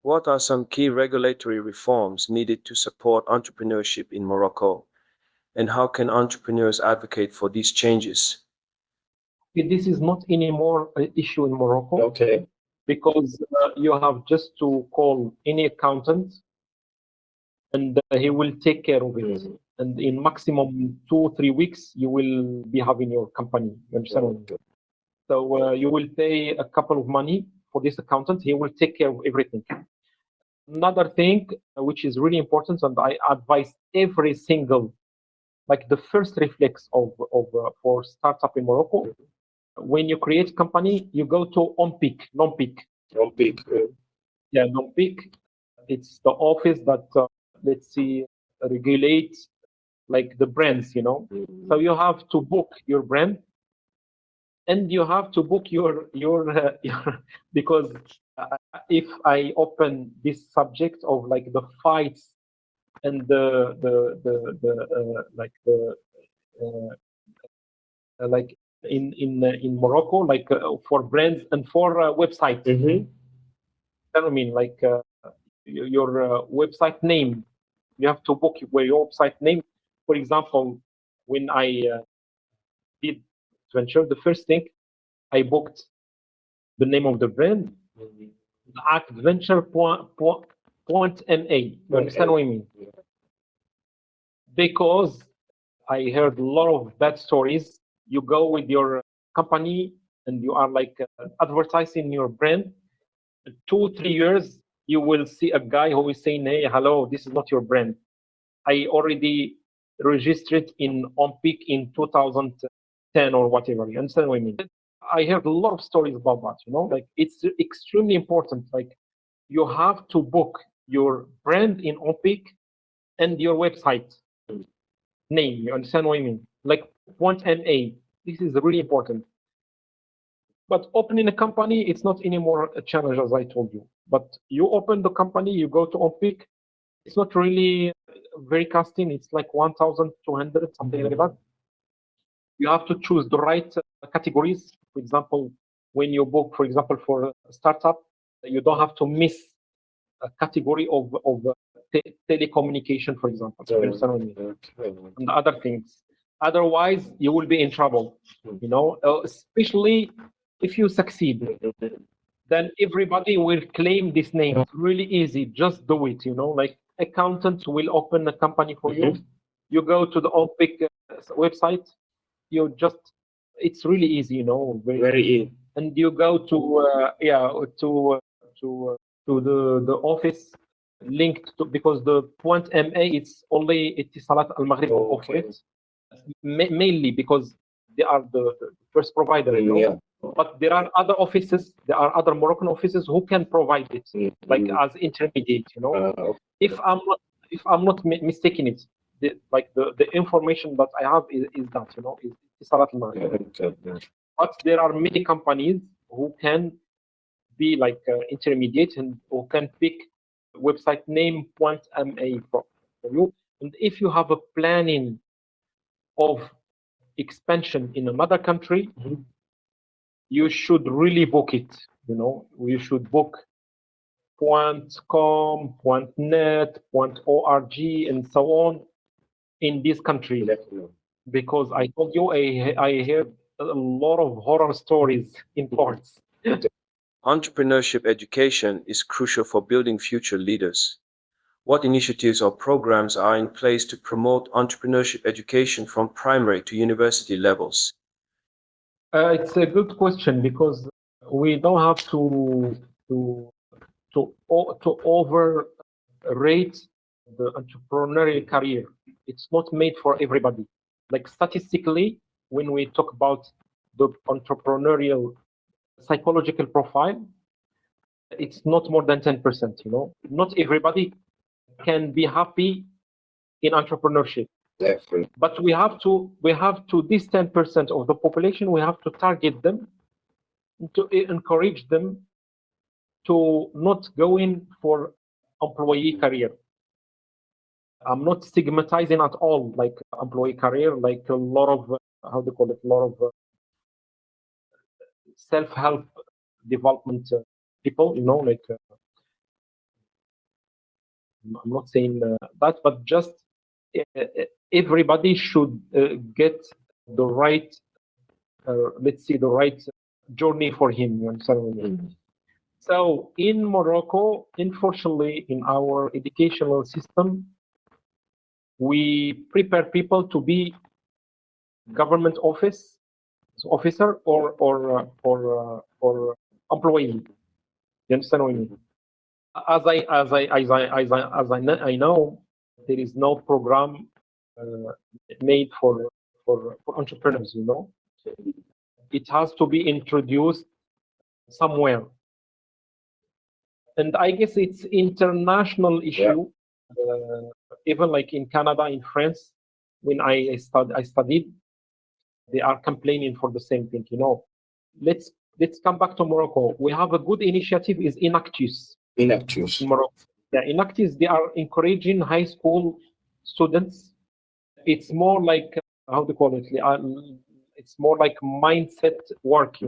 What are some key regulatory reforms needed to support entrepreneurship in Morocco? And how can entrepreneurs advocate for these changes? This is not anymore an issue in Morocco. okay. Because you have just to call any accountant, and he will take care of it. And in maximum 2-3 weeks, you will be having your company. You understand what I mean? So you will pay a couple of money for this accountant. He will take care of everything. Another thing which is really important, and I advise every single, like the first reflex of for startup in Morocco, when you create company, you go to ONPIC, non-PIC. Non-peak. Yeah, non-PIC. It's the office that let's see regulates like the brands. So you have to book your brand, and you have to book your because if I open this subject of like the fights and like in Morocco, like for brands and for websites. I mean, like your website name, you have to book where your website name. For example, when I did venture, the first thing I booked the name of the brand, adventure.ma. You understand what I mean? Because I heard a lot of bad stories. You go with your company and you are like advertising your brand. 2-3 years, you will see a guy who is saying, "Hey, hello, this is not your brand. I already registered in OnPeak in 2010 or whatever." You understand what I mean? I heard a lot of stories about that. Like it's extremely important. Like you have to book your brand in OnPeak and your website name. You understand what I mean? Like .ma. This is really important. But opening a company, it's not anymore a challenge, as I told you. But you open the company, you go to OnPeak. It's not really very costing. It's like 1,200, something like that. You have to choose the right categories. For example, when you book, for example, for a startup, you don't have to miss a category of telecommunication, for example. You understand what I mean? And other things. Otherwise, you will be in trouble. Especially if you succeed, then everybody will claim this name. It's really easy. Just do it. Like accountants will open a company for you. You go to the OnPick website. It's really easy. Very easy. And you go to the office linked to, because the .ma it's only Etisalat Al Maghrib office, mainly because they are the first provider. Yeah. But there are other offices, there are other Moroccan offices who can provide it, like as intermediate. If I'm not mistaken, it the information that I have is that is Etisalat Al Maghrib. But there are many companies who can be like intermediate and who can pick website name .ma for you. And if you have a planning of expansion in another country, you should really book it. You should book .com, .net, .org, and so on in this country. Because I told you, I heard a lot of horror stories in ports. Entrepreneurship education is crucial for building future leaders. What initiatives or programs are in place to promote entrepreneurship education from primary to university levels? It's a good question because we don't have to overrate the entrepreneurial career. It's not made for everybody. Like statistically, when we talk about the entrepreneurial psychological profile, it's not more than 10%. Not everybody can be happy in entrepreneurship. Definitely. But we have to this 10% of the population, we have to target them, to encourage them to not go in for employee career. I'm not stigmatizing at all like employee career, like a lot of a lot of self-help development people, like I'm not saying that, but just everybody should get the right, let's see, the right journey for him. You understand what I mean? So in Morocco, unfortunately, in our educational system, we prepare people to be government officer or employee. You understand what I mean? I know, there is no program made for entrepreneurs. It has to be introduced somewhere, and I guess it's international issue. Even like in Canada, in France, when I studied, they are complaining for the same thing. Let's come back to Morocco. We have a good initiative is Inactus. Inactus. In Morocco. Yeah, Inactus, they are encouraging high school students. It's more like how to call it. It's more like mindset work.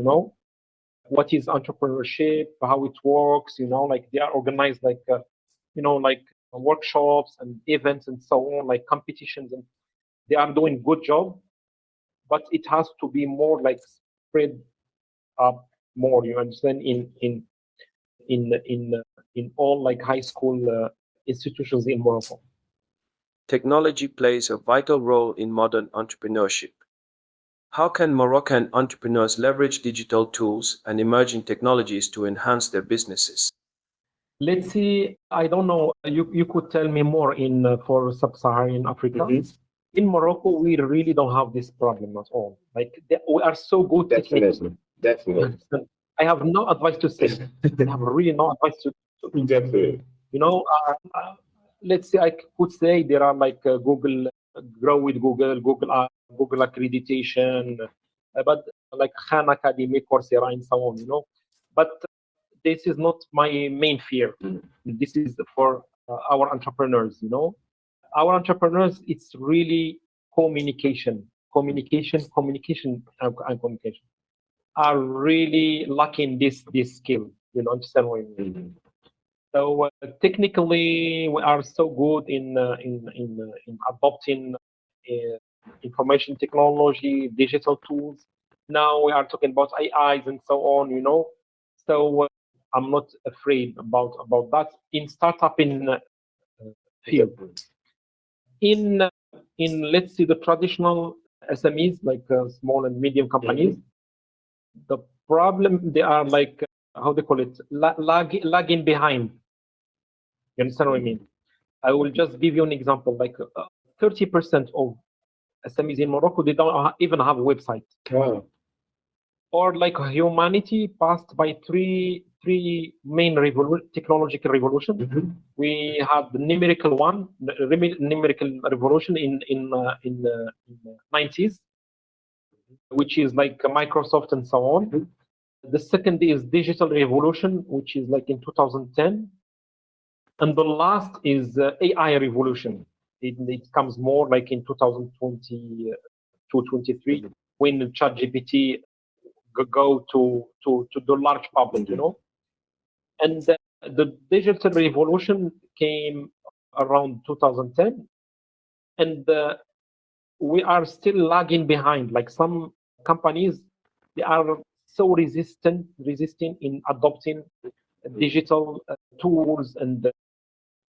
What is entrepreneurship? How it works? Like they are organized like like workshops and events and so on, like competitions, and they are doing good job. but it has to be more like spread up more. You understand? In all like high school institutions in Morocco. Technology plays a vital role in modern entrepreneurship. How can Moroccan entrepreneurs leverage digital tools and emerging technologies to enhance their businesses? Let's see. I don't know. You could tell me more in for sub-Saharan Africa. In Morocco, we really don't have this problem at all. Like we are so good technically. Definitely. I have no advice to say. I have really no advice to. Definitely. You know, let's say I could say there are like Google Grow with Google, Google accreditation, but like Khan Academy, Coursera, and so on. You know, but this is not my main fear. This is for our entrepreneurs. You know, our entrepreneurs. It's really communication, and communication are really lacking this skill. You know, understand what I mean? So technically, we are so good in adopting information technology, digital tools. Now we are talking about AIs and so on. You know, so I'm not afraid about that in startup in field. In let's see the traditional SMEs like small and medium companies. The problem they are like how they call it lagging behind. You understand what I mean? I will just give you an example. Like 30% of SMEs in Morocco, they don't even have a website. Wow. Or like humanity passed by three main technological revolutions. We had the numerical one, the numerical revolution in 90s, which is like Microsoft and so on. The second is digital revolution, which is like in 2010. And the last is AI revolution. It comes more like in 2020 to 23 when ChatGPT go to the large public, you know. And the digital revolution came around 2010, and we are still lagging behind. Like some companies, they are so resisting in adopting digital tools and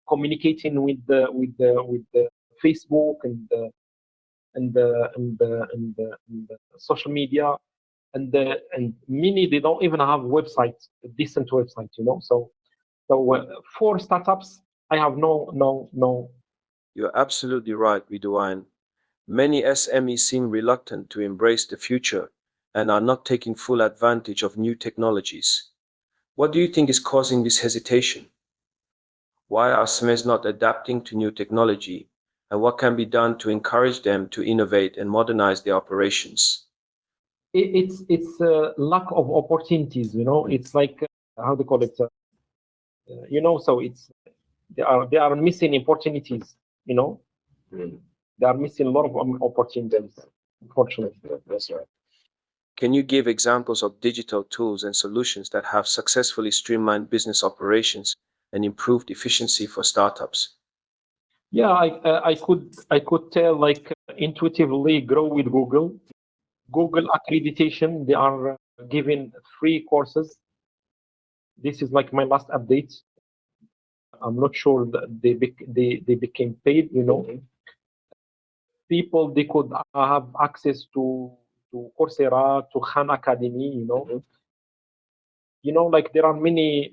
communicating with the Facebook and the social media, and many they don't even have websites, a decent website, you know. So for startups, I have no. You're absolutely right, Redouane. Many SMEs seem reluctant to embrace the future and are not taking full advantage of new technologies. What do you think is causing this hesitation? Why are SMEs not adapting to new technology, and what can be done to encourage them to innovate and modernize their operations? It's a lack of opportunities, you know. It's like how they call it, you know. So it's they are missing opportunities, you know. They are missing a lot of opportunities, unfortunately. That's right. Can you give examples of digital tools and solutions that have successfully streamlined business operations and improved efficiency for startups? Yeah, I could tell like intuitively grow with Google. Google accreditation, they are giving free courses. This is like my last update. I'm not sure that they became paid, you know. People, they could have access to Coursera, to Khan Academy, you know. You know, like there are many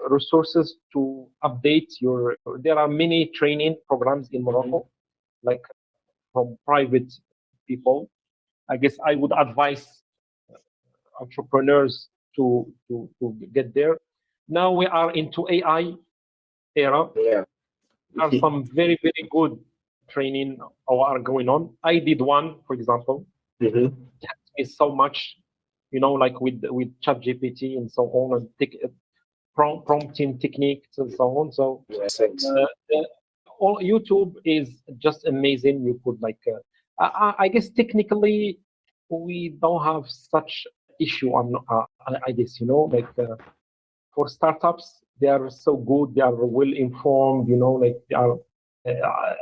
resources to update your. There are many training programs in Morocco, like from private people. I guess I would advise entrepreneurs to get there. Now we are into AI era. Yeah. There are some very good training are going on. I did one, for example. It helped me so much, you know, like with ChatGPT and so on, and prompting techniques and so on. So all YouTube is just amazing. You could like, I guess technically we don't have such issue on I guess, you know, like for startups they are so good, they are well informed, you know, like they are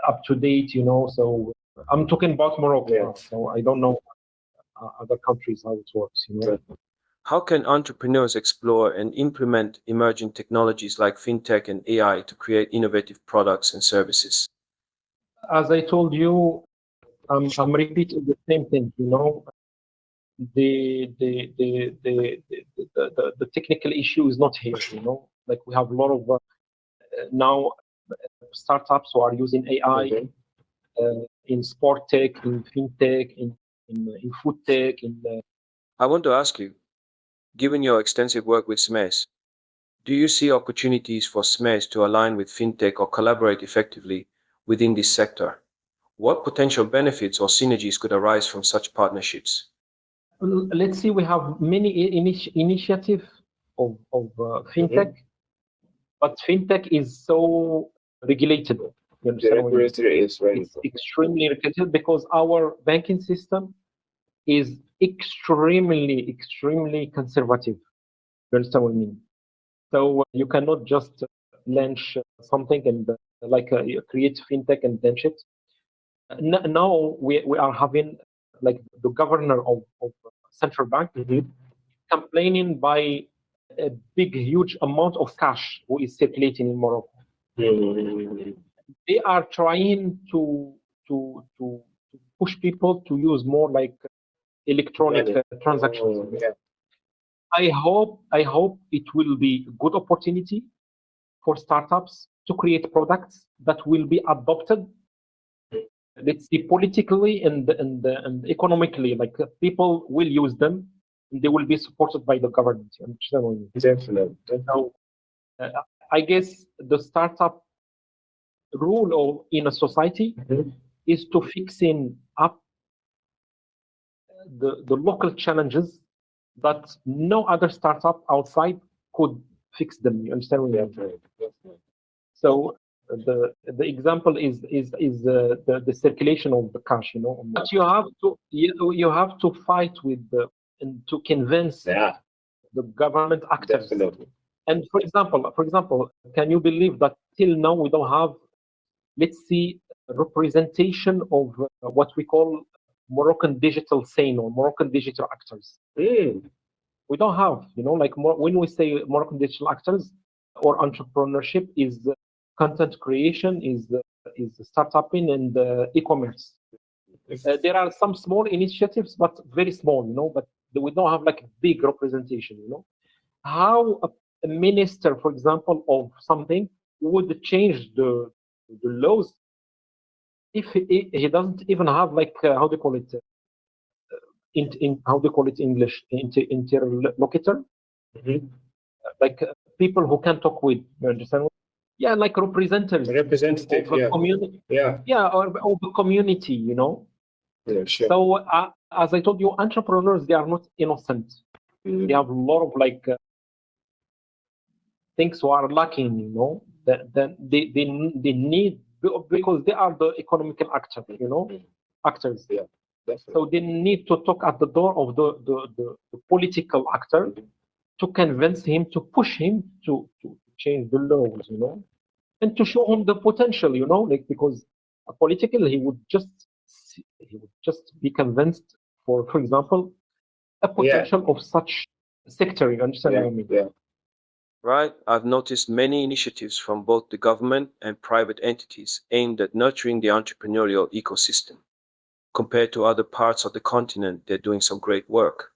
up to date, you know. So I'm talking about Morocco, Yeah. so I don't know other countries how it works. How can entrepreneurs explore and implement emerging technologies like fintech and AI to create innovative products and services? As I told you, I'm repeating the same thing. The technical issue is not here. Like we have a lot of now startups who are using AI in sport tech, in fintech, in food tech, I want to ask you, given your extensive work with SMEs, do you see opportunities for SMEs to align with fintech or collaborate effectively within this sector? What potential benefits or synergies could arise from such partnerships? let's see, we have many initiatives of fintech, but fintech is so regulated. You understand what I mean? Regulator is right. It's extremely regulated because our banking system is extremely conservative. You understand what I mean? So you cannot just launch something and you create fintech and launch it. Now we are having like the governor of central bank complaining by a huge amount of cash who is circulating in Morocco. They are trying to push people to use more like electronic transactions. Yeah. I hope it will be a good opportunity for startups to create products that will be adopted. Let's see, politically and economically, like people will use them, and they will be supported by the government. You understand what I mean? Definitely. So, I guess the startup rule in a society is to fixing up the local challenges that no other startup outside could fix them. You understand what I mean? So the example is the circulation of the cash. But you have to fight with and to convince the government actors. Definitely. And for example, can you believe that till now we don't have, let's see, representation of what we call Moroccan digital scene or Moroccan digital actors? We don't have, when we say Moroccan digital actors or entrepreneurship is content creation, is startupping and e-commerce. There are some small initiatives, but very small, but we don't have like big representation. How a minister, for example, of something would change the laws if he doesn't even have like how do you call it how do you call it English interlocutor, like people who can talk with, you understand? Yeah, like representative Representative, of a community. Or of the community, Yeah, sure. So as I told you, entrepreneurs, they are not innocent. They have a lot of like things who are lacking, that they need, because they are the economical actor, actors. Yeah, definitely. So they need to talk at the door of the political actor to convince him, to push him to change the laws, and to show him the potential, like, because politically he would just be convinced for example, a potential of such sector. You understand what I mean? Yeah. Right, I've noticed many initiatives from both the government and private entities aimed at nurturing the entrepreneurial ecosystem. Compared to other parts of the continent, they're doing some great work.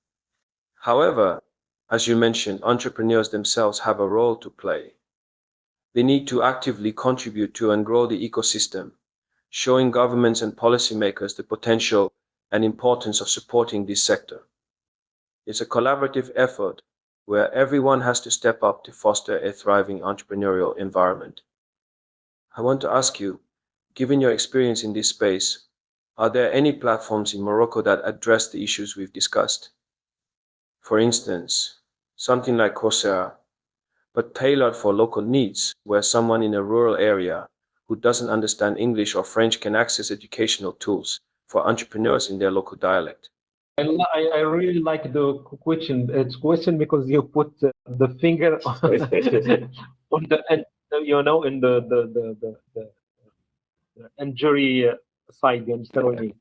However, as you mentioned, entrepreneurs themselves have a role to play. They need to actively contribute to and grow the ecosystem, showing governments and policymakers the potential and importance of supporting this sector. It's a collaborative effort where everyone has to step up to foster a thriving entrepreneurial environment. I want to ask you, given your experience in this space, are there any platforms in Morocco that address the issues we've discussed? For instance, something like Coursera, but tailored for local needs, where someone in a rural area who doesn't understand English or French can access educational tools for entrepreneurs in their local dialect. I really like the question. It's question because you put the finger on the end, in the injury side. You understand what I mean?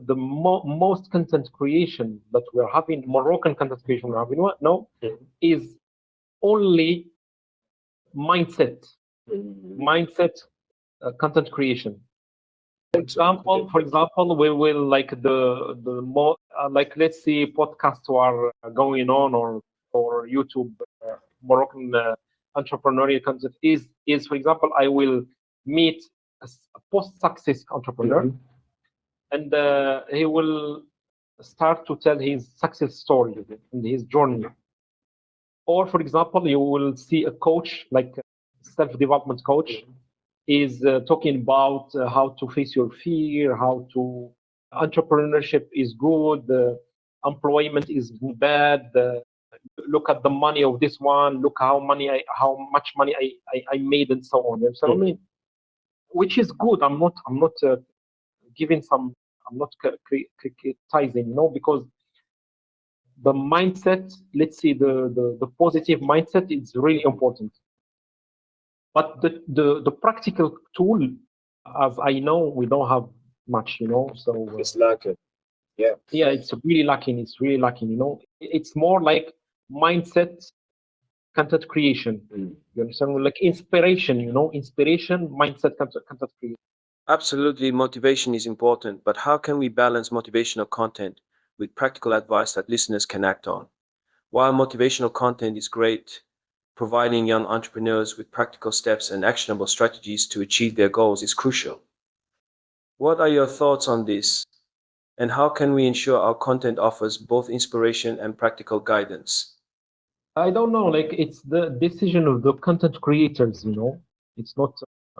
The most content creation that we're having, Moroccan content creation we're having now, is only mindset content creation. For example, we will like the more like, let's see, podcasts are going on, or YouTube Moroccan entrepreneurial content is for example, I will meet a post-success entrepreneur, and he will start to tell his success story and his journey. Or for example, you will see a coach, like a self-development coach, is talking about how to face your fear, how to entrepreneurship is good, employment is bad. Look at the money of this one. Look how much money I made, and so on. So I mean, which is good. I'm not giving some. I'm not criticizing, because the mindset, let's see, the positive mindset is really important. But the practical tool, as I know, we don't have much, so It's lacking. Yeah, it's really lacking. It's more like mindset content creation. You understand? Like inspiration, inspiration, mindset content creation. Absolutely, motivation is important, but how can we balance motivational content with practical advice that listeners can act on? While motivational content is great, providing young entrepreneurs with practical steps and actionable strategies to achieve their goals is crucial. What are your thoughts on this? And how can we ensure our content offers both inspiration and practical guidance? I don't know, like it's the decision of the content creators, It's not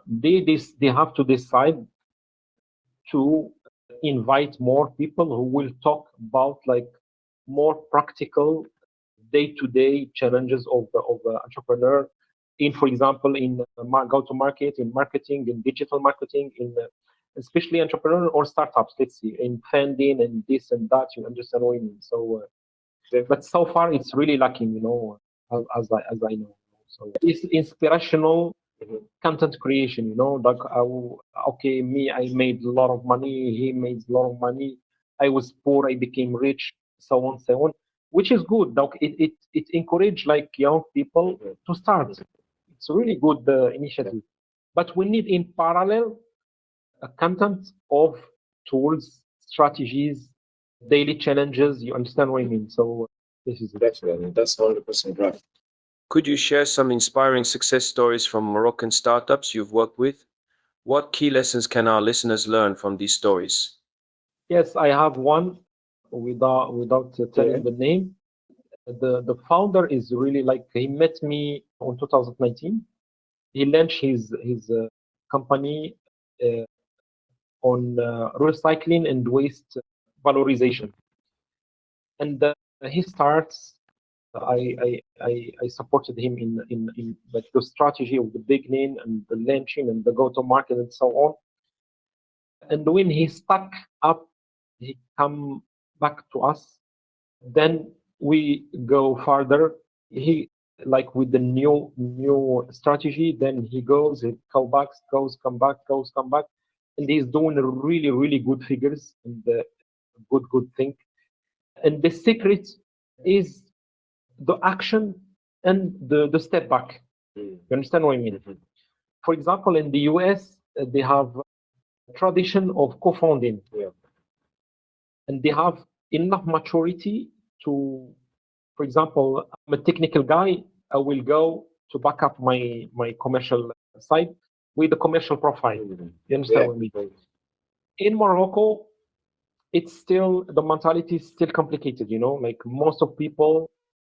they have to decide to invite more people who will talk about like more practical day-to-day challenges of the entrepreneur, in, for example, in go-to-market, in marketing, in digital marketing, in especially entrepreneur or startups, let's see, in funding and this and that. You understand what I mean? So but so far it's really lacking, as I know. So it's inspirational content creation, like okay, me, I made a lot of money, he made a lot of money, I was poor, I became rich, so on, which is good. Like it encourage like young people to start. It's a really good initiative, but we need in parallel a content of tools, strategies, daily challenges. You understand what I mean? So this is it. definitely. That's 100% right. Could you share some inspiring success stories from Moroccan startups you've worked with? What key lessons can our listeners learn from these stories? Yes, I have one without telling the name. The founder is really like, he met me on 2019. He launched his company on recycling and waste valorization, and he starts. I supported him in like the strategy of the beginning and the launching and the go-to-market and so on. And when he stuck up, he come back to us. Then we go further. He like with the new strategy. Then he goes, he come back, come back, and he's doing really good figures and good thing. And the secret is the action and the step back. You understand what I mean? For example, in the US, they have a tradition of co-founding, and they have enough maturity to, for example, I'm a technical guy, I will go to back up my commercial side with the commercial profile. You understand what I mean? In Morocco, it's still, the mentality is still complicated, like most of people,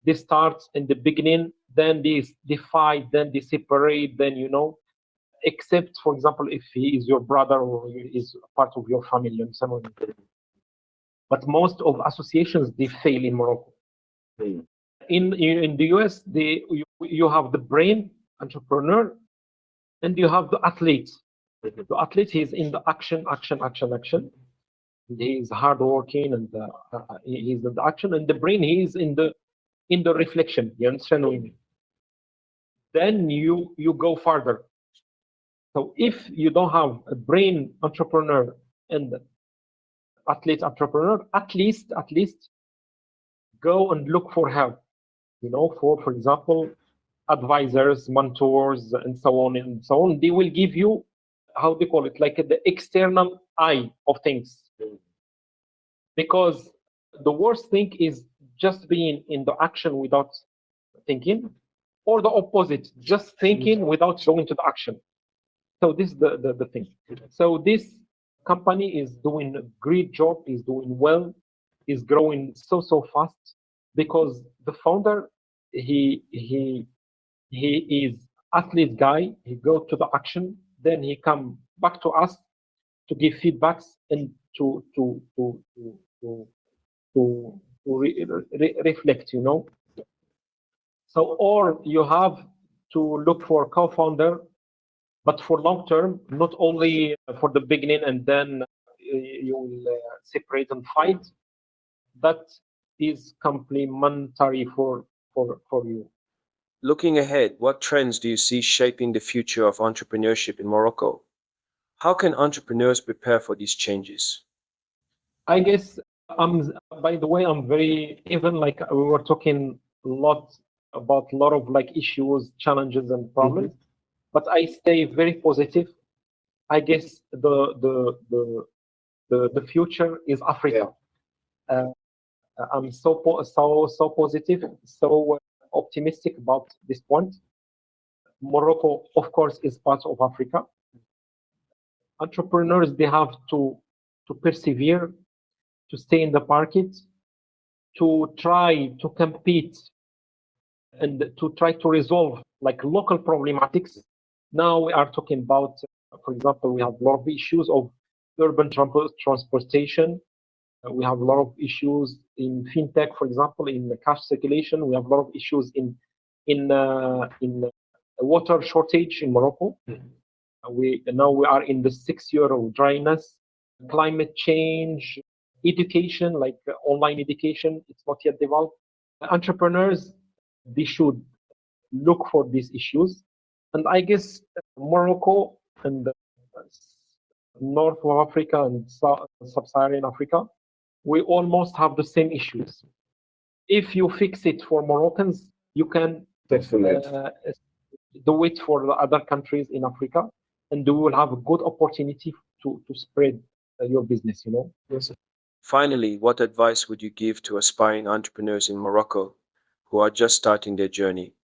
they start in the beginning, then they fight, then they separate, then except, for example, if he is your brother or he is part of your family and someone. But most of associations, they fail in Morocco. In the US, you have the brain entrepreneur, and you have the athlete. The athlete is in the action. He is hardworking, and he's in the action, and the brain, he is in the reflection. You understand what I mean? Then you go further. So if you don't have a brain entrepreneur and athlete entrepreneur, at least go and look for help. For example, advisors, mentors, and so on and so on. They will give you, how they call it, like the external eye of things. Because the worst thing is just being in the action without thinking, or the opposite, just thinking without going to the action. So this is the thing. So this company is doing a great job, is doing well, is growing so fast, because the founder, he is athlete guy. He go to the action, then he come back to us to give feedbacks and to reflect. So, or you have to look for co-founder, but for long term, not only for the beginning, and then you will separate and fight. That is complementary for you. Looking ahead, what trends do you see shaping the future of entrepreneurship in Morocco? How can entrepreneurs prepare for these changes? I guess by the way, I'm very, even like we were talking a lot about a lot of like issues, challenges, and problems, but I stay very positive. I guess the future is Africa. I'm so positive, so optimistic about this point. Morocco, of course, is part of Africa. Entrepreneurs, they have to persevere, to stay in the market, to try to compete, and to try to resolve like local problematics. Now we are talking about, for example, we have a lot of issues of urban transportation. We have a lot of issues in fintech, for example, in the cash circulation. We have a lot of issues in water shortage in Morocco. We are in the 6th year of dryness, climate change, education, like online education, it's not yet developed. Entrepreneurs, they should look for these issues, and I guess Morocco and North of Africa and Sub-Saharan Africa, we almost have the same issues. If you fix it for Moroccans, you can do it for the other countries in Africa, and you will have a good opportunity to spread your business. Yes. Finally, what advice would you give to aspiring entrepreneurs in Morocco who are just starting their journey?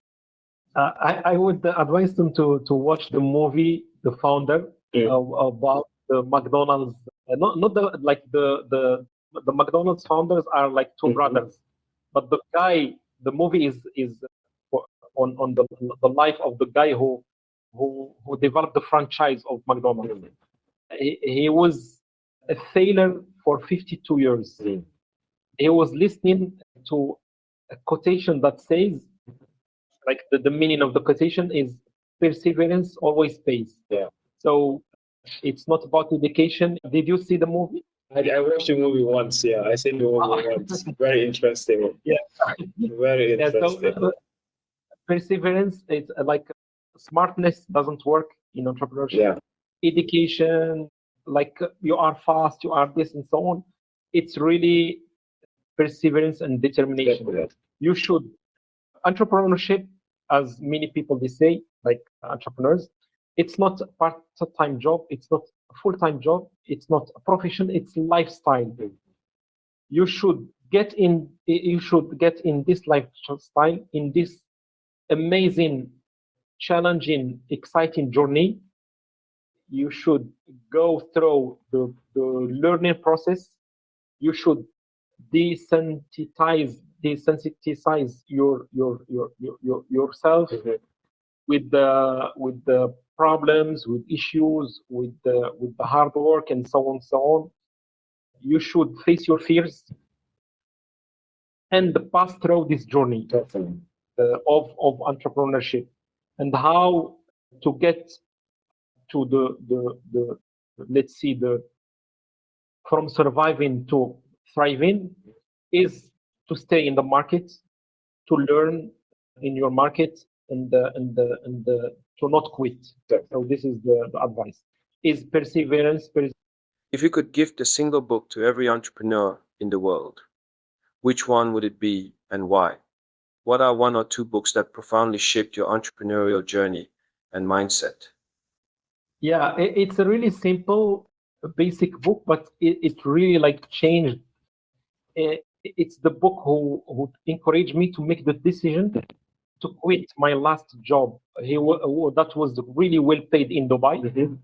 I would advise them to watch the movie The Founder, about the McDonald's. Not the McDonald's founders are like two brothers, but the movie is on the life of the guy who developed the franchise of McDonald's. He was a failure for 52 years. He was listening to a quotation that says, like the meaning of the quotation is, perseverance always pays. Yeah. So it's not about dedication. Did you see the movie? I watched the movie once. Yeah, I seen the movie once. Very interesting. Yeah. Very interesting. So, perseverance, it's like smartness doesn't work in entrepreneurship. Yeah. Education, like you are fast, you are this and so on. It's really perseverance and determination. Definitely. You should, entrepreneurship, as many people they say, like entrepreneurs, it's not a part-time job, it's not a full-time job, it's not a profession, it's lifestyle. You should get in this lifestyle, in this amazing, challenging, exciting journey. You should go through the learning process. You should desensitize yourself with the problems, with issues, with the hard work, and so on. You should face your fears and pass through this journey of entrepreneurship, and how to get to the let's see, from surviving to thriving is to stay in the market, to learn in your market, and not quit. So this is the advice: is perseverance. If you could gift a single book to every entrepreneur in the world, which one would it be and why? What are one or two books that profoundly shaped your entrepreneurial journey and mindset? Yeah, it's a really simple, basic book, but it really like changed. It's the book who encouraged me to make the decision to quit my last job. That was really well paid in Dubai,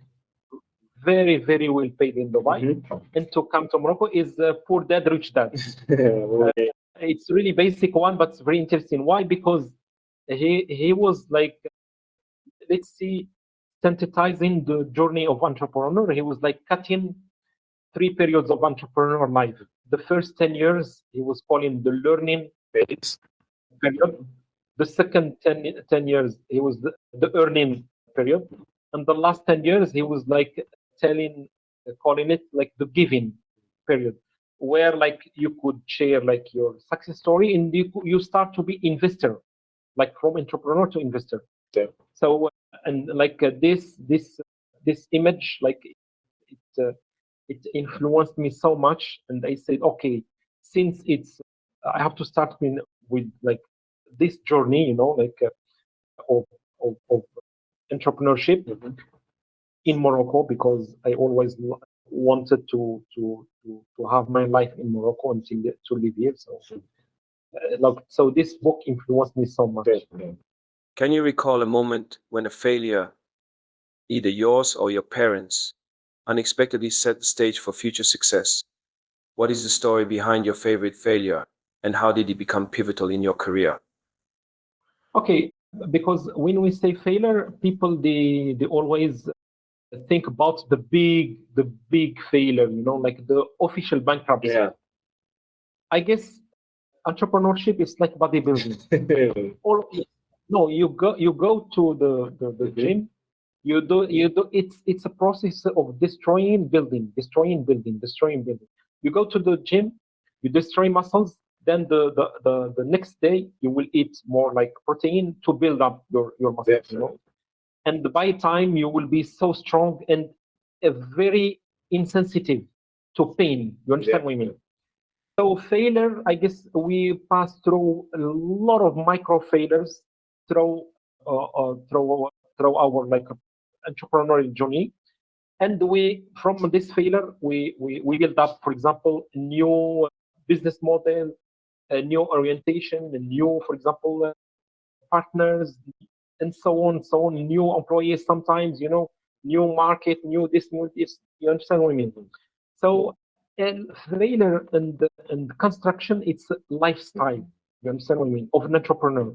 very very well paid in Dubai, and to come to Morocco is Poor Dad Rich Dad. It's really basic one, but it's very interesting. Why? Because he was like, let's see, synthesizing the journey of entrepreneur. He was like cutting 3 periods of entrepreneur life. The first 10 years, he was calling the learning period. The second 10 years, he was the earning period. And the last 10 years, he was like calling it like the giving period, where like you could share like your success story and you start to be investor, like from entrepreneur to investor. Yeah. So, and like this image, like it influenced me so much, and I said, okay, since I have to start with like this journey, like of entrepreneurship in Morocco, because I always wanted to have my life in Morocco and to live here. So this book influenced me so much. Can you recall a moment when a failure, either yours or your parents, unexpectedly set the stage for future success? What is the story behind your favorite failure, and how did it become pivotal in your career? Okay, because when we say failure, people they always think about the big failure, like the official bankruptcy. Yeah. I guess entrepreneurship is like bodybuilding. Or no, you go to the gym. You do it's a process of destroying building. You go to the gym, you destroy muscles, then the next day you will eat more like protein to build up your muscles. And by time you will be so strong and very insensitive to pain. You understand what I mean? So failure, I guess we pass through a lot of micro failures through through our like entrepreneurial journey, and we from this failure we build up, for example, a new business model, a new orientation, a new, for example, partners, and so on, new employees sometimes, new market, new this, new this. You understand what I mean? So, and failure and construction, it's a lifestyle. You understand what I mean? Of an entrepreneur.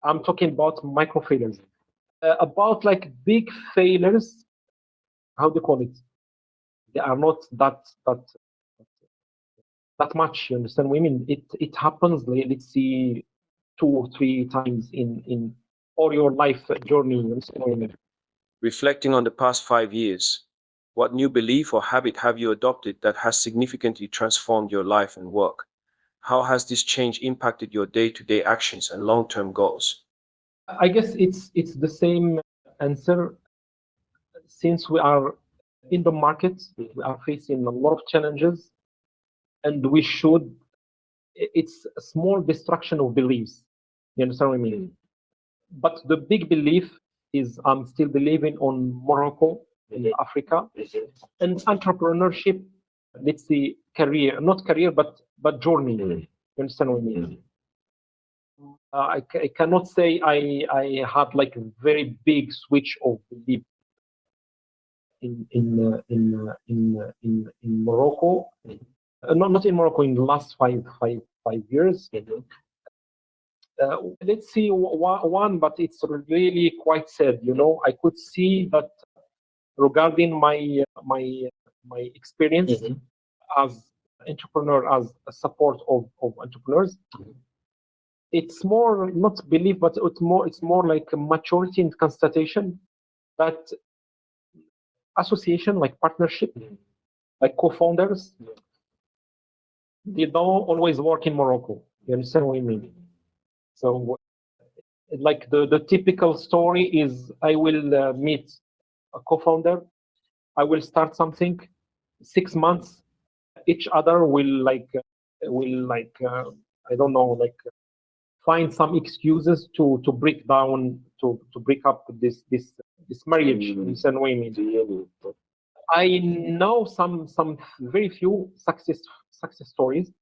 I'm talking about micro failures. About like big failures, how do you call it? They are not that much. You understand what I mean? It happens. Let's see, 2 or 3 times in all your life journey. You understand what I mean? Reflecting on the past 5 years, what new belief or habit have you adopted that has significantly transformed your life and work? How has this change impacted your day-to-day actions and long-term goals? I guess it's the same answer. Since we are in the market, we are facing a lot of challenges, and it's a small destruction of beliefs. You understand what I mean? But the big belief is I'm still believing on Morocco in Africa and entrepreneurship. Let's see, not career, but journey. You understand what I mean? I cannot say I had like a very big switch of belief in Morocco. Not in Morocco, in the last five years. Let's see one, but it's really quite sad. I could see that regarding my experience as entrepreneur, as a support of entrepreneurs. It's more not belief, but it's more like a maturity and constatation that association, like partnership, like co-founders, they don't always work in Morocco. You understand what I mean? So like the typical story is I will meet a co-founder, I will start something, 6 months, each other will I don't know, like find some excuses to break down, to break up this marriage in some way. I know some very few success stories.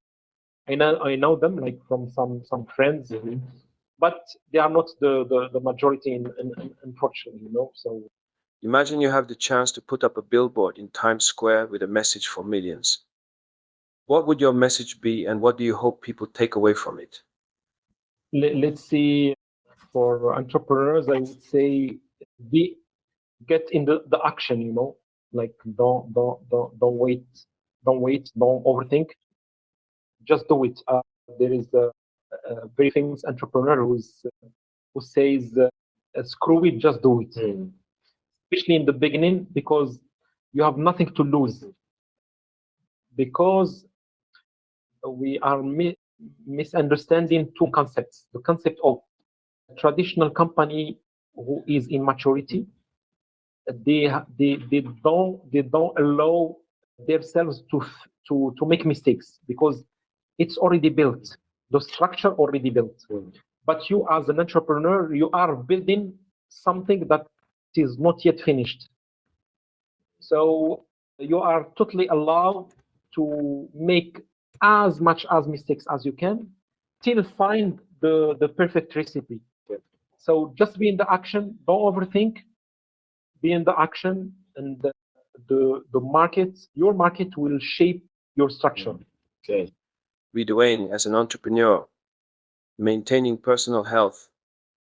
I know them like from some friends, but they are not the majority unfortunately, you know. So Imagine you have the chance to put up a billboard in Times Square with a message for millions. What would your message be, and what do you hope people take away from it? let's see, for entrepreneurs, I would say get in the action, you know, like don't wait, don't overthink, just do it. There is a very famous entrepreneur who says, "Screw it, just do it." Especially in the beginning, because you have nothing to lose. Because we are misunderstanding two concepts: the concept of a traditional company who is in maturity. They don't allow themselves to make mistakes because it's already built, the structure already built. But you as an entrepreneur, you are building something that is not yet finished, so you are totally allowed to make as much as mistakes as you can till find the perfect recipe. So just be in the action, don't overthink, be in the action, and the market, your market will shape your structure. Okay. Redouane, as an entrepreneur, maintaining personal health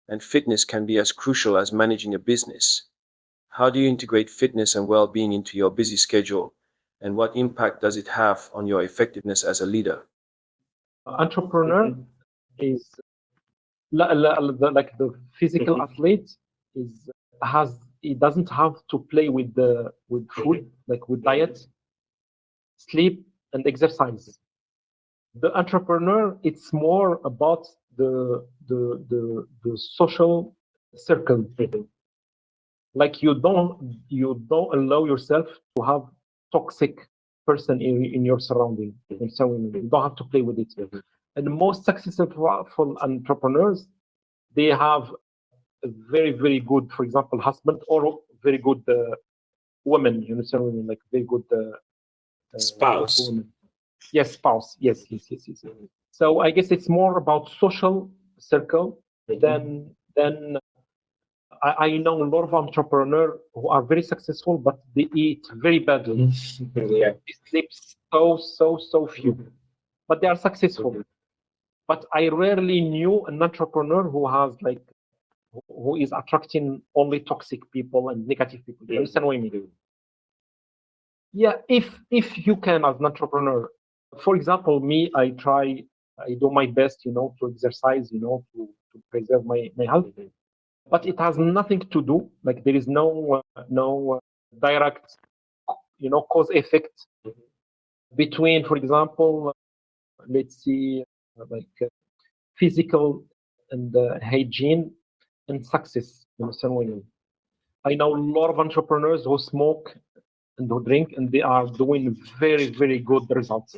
and fitness can be as crucial as managing a business. How do you integrate fitness and well-being into your busy schedule, and what impact does it have on your effectiveness as a leader? Entrepreneur is like the physical athlete is has it doesn't have to play with food, like with diet, sleep, and exercise. The entrepreneur, it's more about the social circle. Like you don't allow yourself to have toxic person in your surrounding. You don't have to play with it. And the most successful entrepreneurs, they have a very good, for example, husband, or very good woman. You understand what I mean? Like very good Spouse. woman. Yes, spouse. Yes. So I guess it's more about social circle than I know a lot of entrepreneurs who are very successful, but they eat very badly. Yeah. They sleep so few, but they are successful. But I rarely knew an entrepreneur who has like who is attracting only toxic people and negative people. You understand what I mean? Yeah, if you can as an entrepreneur, for example, me, I do my best, you know, to exercise, you know, to preserve my health. But it has nothing to do, like there is no direct, you know, cause effect between, for example, let's see, like physical and hygiene and success. You understand what I mean? I know a lot of entrepreneurs who smoke and who drink, and they are doing very good results.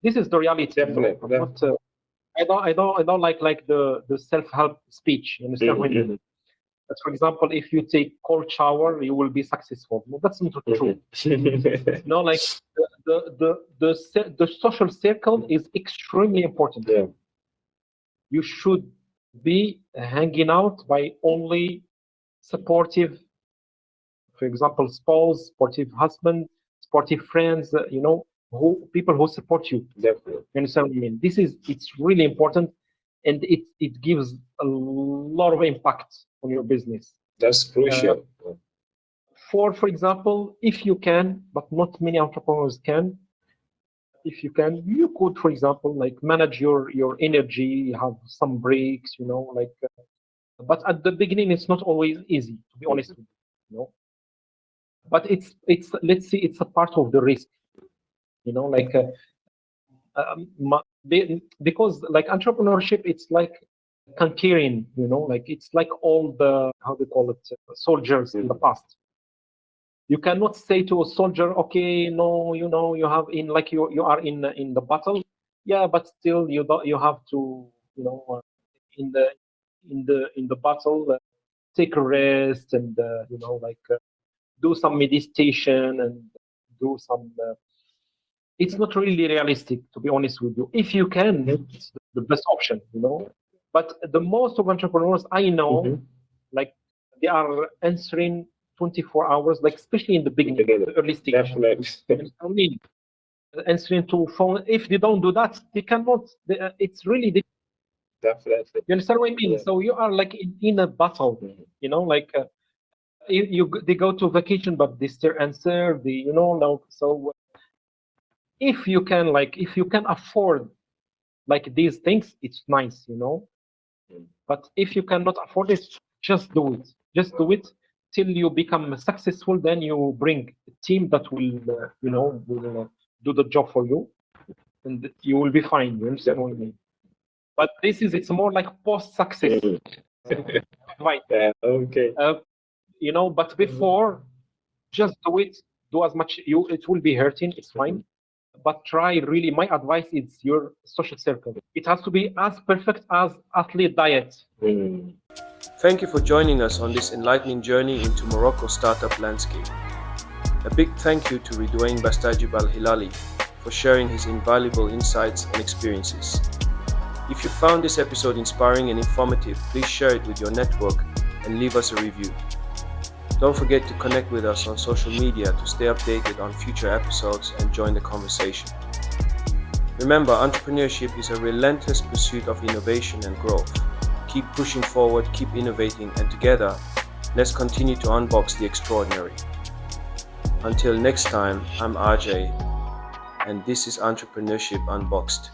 This is the reality. Definitely. You know? But, I don't like the self-help speech. You understand what I mean? But for example, if you take cold shower, you will be successful. No, that's not true. No, like the social circle is extremely important. Yeah. You should be hanging out by only supportive, for example, spouse, supportive husband, supportive friends. You know, who people who support you. Definitely. You understand what I mean? It's really important, and it gives a lot of impact on your business. That's crucial. For example, if you can, but not many entrepreneurs can, if you can, you could, for example, like manage your energy, have some breaks, you know, like. But at the beginning, it's not always easy, to be honest with you, you know. But it's let's see, it's a part of the risk, you know, like because like entrepreneurship, it's like conquering, like it's like all the, how they call it, soldiers in the past. You cannot say to a soldier, okay, no, you have in, like you are in the battle, yeah, but still you have to, in the battle, take a rest and do some meditation and do some. It's not really realistic, to be honest with you. If you can, it's the best option, But the most of entrepreneurs I know, like they are answering 24 hours, like especially in the beginning, the early stage. Definitely. I mean, answering to phone. If they don't do that, they cannot. It's really difficult. Definitely. You understand what I mean? Yeah. So you are like in a battle, like they go to vacation, but they still answer the, so if you can afford like these things, it's nice, But if you cannot afford it, just do it. Just do it till you become successful. Then you bring a team that will, will do the job for you, and you will be fine. You understand what I mean? But it's more like post-success. Right. Yeah, okay. But before, just do it. Do as much. It will be hurting. It's fine. But try really. My advice is your social circle. It has to be as perfect as athlete diet. Thank you for joining us on this enlightening journey into Morocco's startup landscape. A big thank you to Redouane Bastajib Al Hilali for sharing his invaluable insights and experiences. If you found this episode inspiring and informative, please share it with your network and leave us a review. Don't forget to connect with us on social media to stay updated on future episodes and join the conversation. Remember, entrepreneurship is a relentless pursuit of innovation and growth. Keep pushing forward, keep innovating, and together, let's continue to unbox the extraordinary. Until next time, I'm AJ, and this is Entrepreneurship Unboxed.